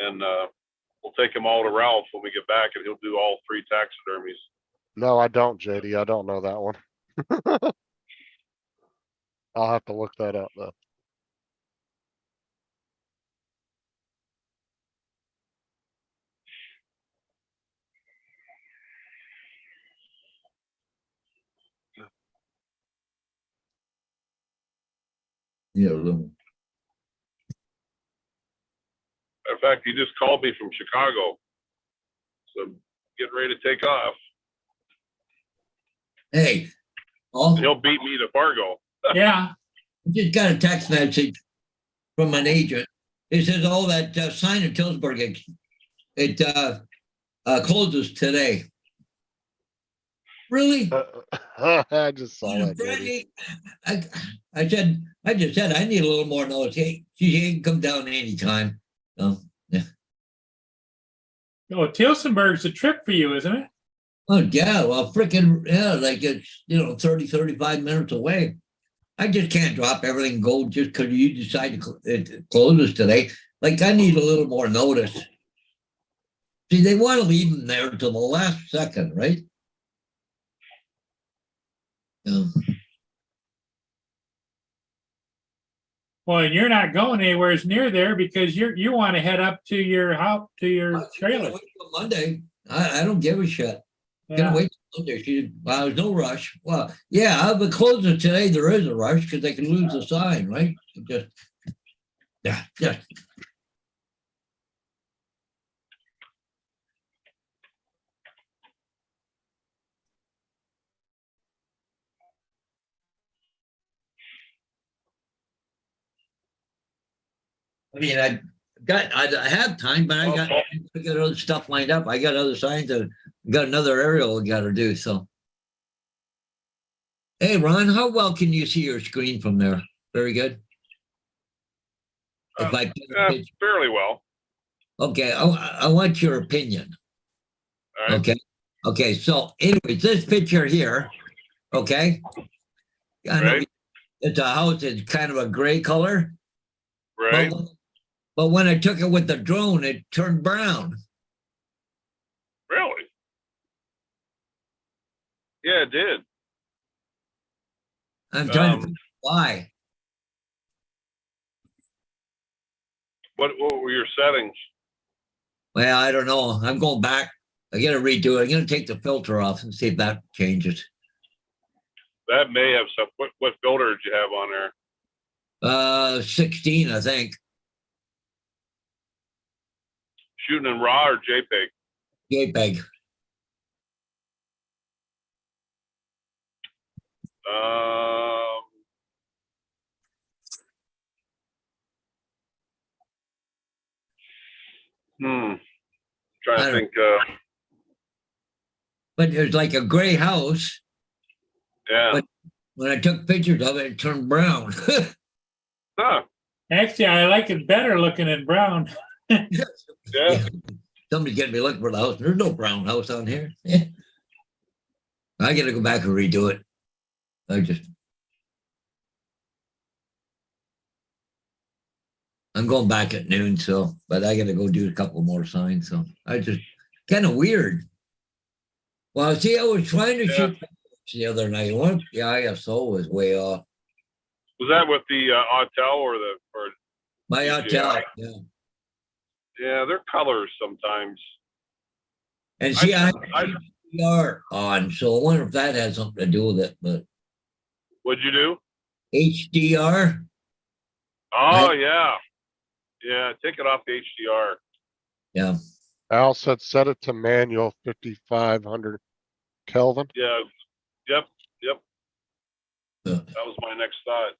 E: And we'll take them all to Ralph when we get back, and he'll do all 3 taxidermies.
C: No, I don't, JD. I don't know that one. I'll have to look that up though.
A: Yeah, little.
E: Matter of fact, he just called me from Chicago. So get ready to take off.
A: Hey, oh,
E: He'll beat me to Fargo.
B: Yeah.
A: I just got a text message from an agent. It says, "Oh, that sign in Tillsburg, it closes today." Really?
C: I just saw
A: On a
C: that, JD.
A: Friday? I just said I need a little more notice. Hey, she can come down anytime. So, yeah.
B: Oh, Tilsonburg's a trip for you, isn't it?
A: Oh yeah, well, freaking yeah, like it's 30, 35 minutes away. I just can't drop everything and go just because you decide it closes today. Like I need a little more notice. See, they want to leave them there until the last second, right? Yeah.
B: Well, and you're not going anywhere near there because you want to head up to your house, to your trailer.
A: Wait till Monday. I don't give a shit. Gonna
B: Yeah.
A: wait till Monday. Well, there's no rush. Well, yeah, if it closes today, there is a rush because they can lose the sign, right? Just yeah. I mean, I have time, but I got other stuff lined up. I got other signs and got another aerial I got to do. So, hey, Ron, how well can you see your screen from there? Very good. If I
E: Fairly well.
A: okay, I want your opinion.
E: All right.
A: Okay. So, anyways, this picture here, okay, I know
E: Right.
A: it's a house. It's kind of a gray color.
E: Right.
A: But when I took it with the drone, it turned brown.
E: Really? Yeah, it did.
A: I'm trying to figure out why.
E: What were your settings?
A: Well, I don't know. I'm going back. I got to redo it. I'm going to take the filter off and see if that changes.
E: That may have some. What filter did you have on there?
A: 16, I think.
E: Shooting in RAW or JPEG?
A: JPEG.
E: Um, Trying
A: I
E: to
A: don't-
E: think,
A: But there's like a gray house.
E: yeah.
A: But- When I took pictures of it, it turned brown.
E: Huh,
B: Actually, I like it better looking in brown.
E: yeah.
A: Somebody's getting me looking for the house. There's no brown house on here. I gotta go back and redo it. I'm going back at noon, so but I gotta go do a couple more signs. So I just kind of weird. Well, see, I was trying to
E: Yeah.
A: shoot the other night. One, the ISO was way off.
E: Was that with the Autel or
A: My
E: DJI?
A: hotel, yeah.
E: yeah, their colors sometimes.
A: And see, I
E: I-
A: have HDR on, so I wonder if that has something to do with it. But
E: What'd you do?
A: HDR,
E: Oh,
A: Right.
E: yeah. Yeah, take it off the HDR.
A: yeah.
C: Al said set it to manual 5500 Kelvin.
E: Yeah, yep, yep.
A: Uh,
E: That was my next thought.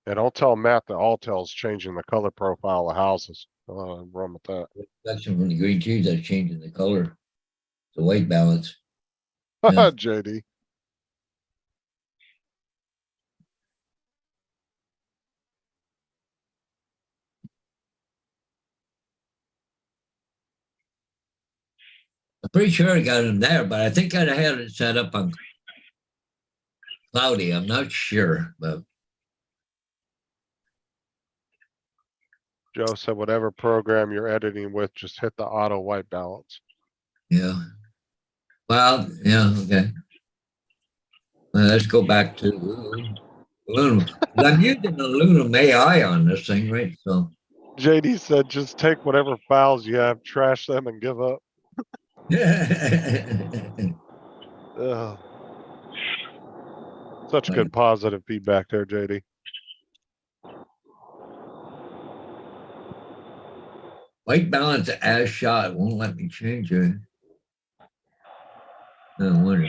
C: And don't tell Matt that Alltel's changing the color profile of houses. Run with that.
A: Reflection from the green trees that's changing the color, the white balance. Yeah.
C: JD.
A: I'm pretty sure I got him there, but I think I had it set up on cloudy. I'm not sure, but
C: Joe said whatever program you're editing with, just hit the auto white balance.
A: yeah. Well, yeah, okay. Let's go back to Lunum. I'm using the Lunum AI on this thing, right? So
C: JD said just take whatever files you have, trash them and give up. Ugh. Such good positive feedback there, JD.
A: white balance as shot won't let me change it. No wonder.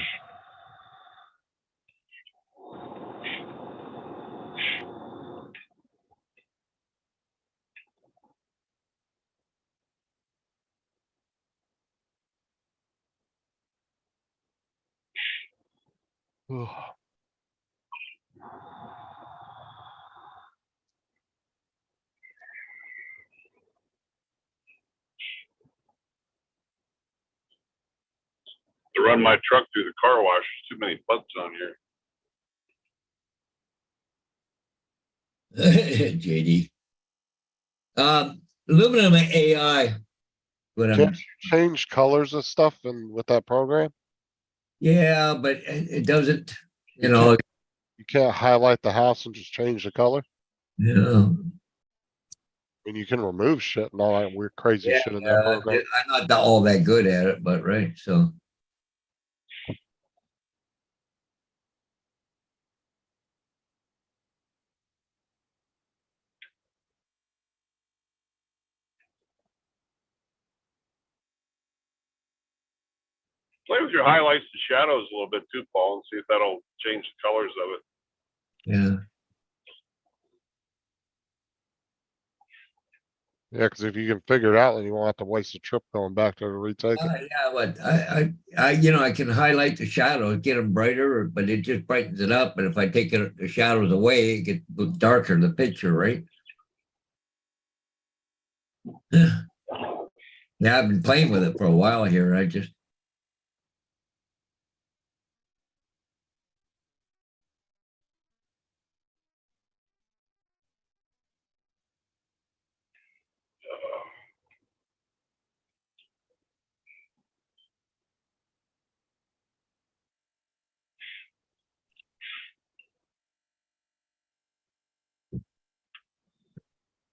C: Ugh.
E: To run my truck through the car wash, too many buttons on here.
A: JD. Aluminum AI. But
C: Can't you change colors of stuff and with that program?
A: yeah, but it doesn't, you
C: You
A: know,
C: You can't highlight the house and just change the color.
A: you know.
C: I mean, you can remove shit and all that weird crazy
A: Yeah,
C: shit in that program.
A: I'm not all that good at it, but right. So
E: Play with your highlights and shadows a little bit too, Paul, and see if that'll change the colors of it.
A: yeah.
C: Yeah, because if you can figure it out, then you won't have to waste a trip going back there to retake it.
A: Yeah, what I can highlight the shadows, get them brighter, but it just brightens it up. But if I take the shadows away, it gets darker, the picture, right? Yeah, I've been playing with it for a while here. I just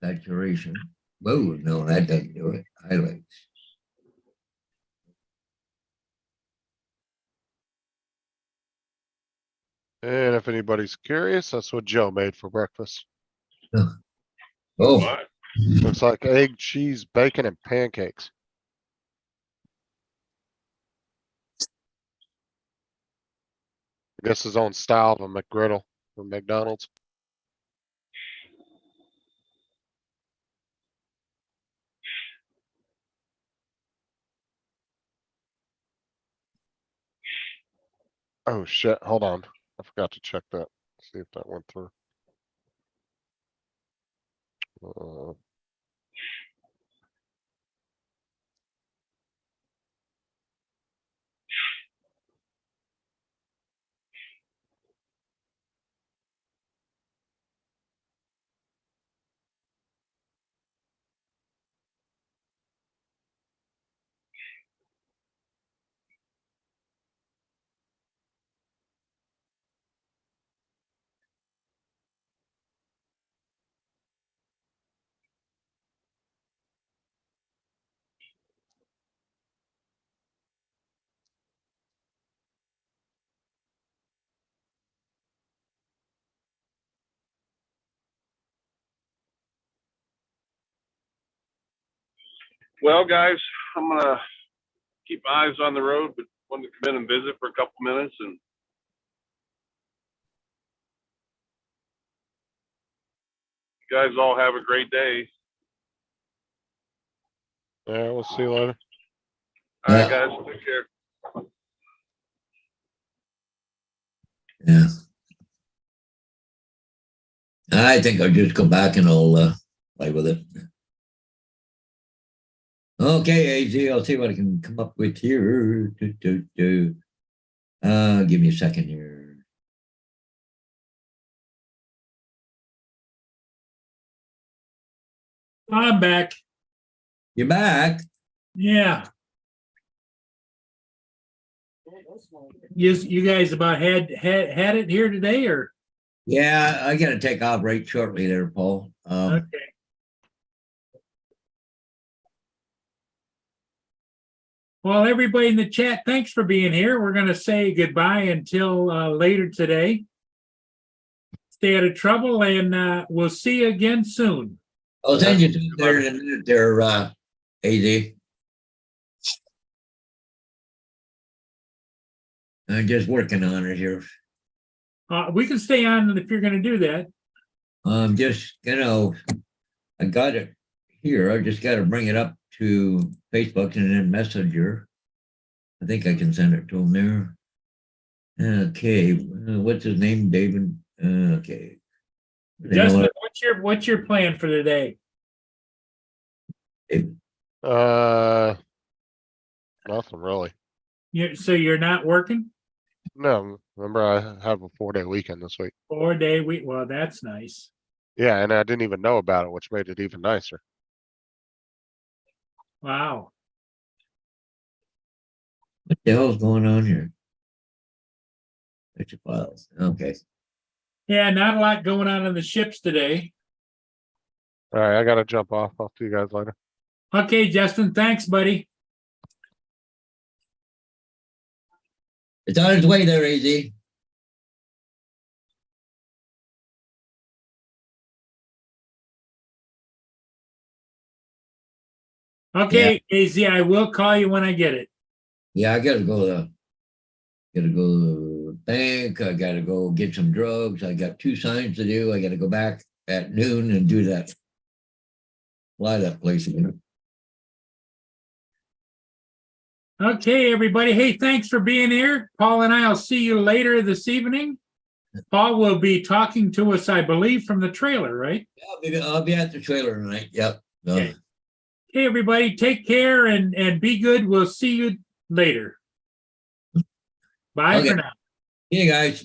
A: saturation. Whoa, no, that doesn't do it. Highlights.
C: And if anybody's curious, that's what Joe made for breakfast.
A: Oh,
E: What?
C: Looks like egg, cheese, bacon, and pancakes. I guess his own style of a McGriddle from McDonald's. Oh shit, hold on. I forgot to check that. See if that went through. Uh,
E: Well, guys, I'm gonna keep eyes on the road, but wanted to come in and visit for a couple minutes and you guys all have a great day.
C: yeah, we'll see you later.
E: All right,
A: Yeah.
E: guys, take care.
A: yeah. I think I'll just go back and I'll play with it. Okay, AZ, I'll see what I can come up with here. Give me a second here.
B: I'm back.
A: You're back.
B: Yeah. You guys about had it here today, or?
A: Yeah, I gotta take off right shortly there, Paul.
B: Okay. Well, everybody in the chat, thanks for being here. We're going to say goodbye until later today. Stay out of trouble, and we'll see you again soon.
A: I'll send you something there in a minute there, AZ. I'm just working on it here.
B: We can stay on if you're going to do that.
A: I'm just, I got it here. I just got to bring it up to Facebook and then Messenger. I think I can send it to him there. Okay, what's his name? David. Okay.
B: Justin, what's your plan for today?
C: Nothing really.
B: So you're not working?
C: No, remember I have a 4-day weekend this week.
B: 4-day week. Well, that's nice.
C: Yeah, and I didn't even know about it, which made it even nicer.
B: Wow.
A: What the hell's going on here? Picture files. Okay.
B: Yeah, not a lot going on in the ships today.
C: All right, I gotta jump off. I'll see you guys later.
B: Okay, Justin. Thanks, buddy.
A: It's on its way there, AZ.
B: Okay, AZ, I will call you when I get it.
A: Yeah, I gotta go to the bank. I gotta go get some drugs. I got 2 signs to do. I gotta go back at noon and do that. Fly that place again.
B: Okay, everybody. Hey, thanks for being here. Paul and I will see you later this evening. Paul will be talking to us, I believe, from the trailer, right?
A: I'll be at the trailer tonight. Yep.
B: Okay. Hey, everybody, take care and be good. We'll see you later. Bye
A: Okay.
B: for now.
A: See you guys.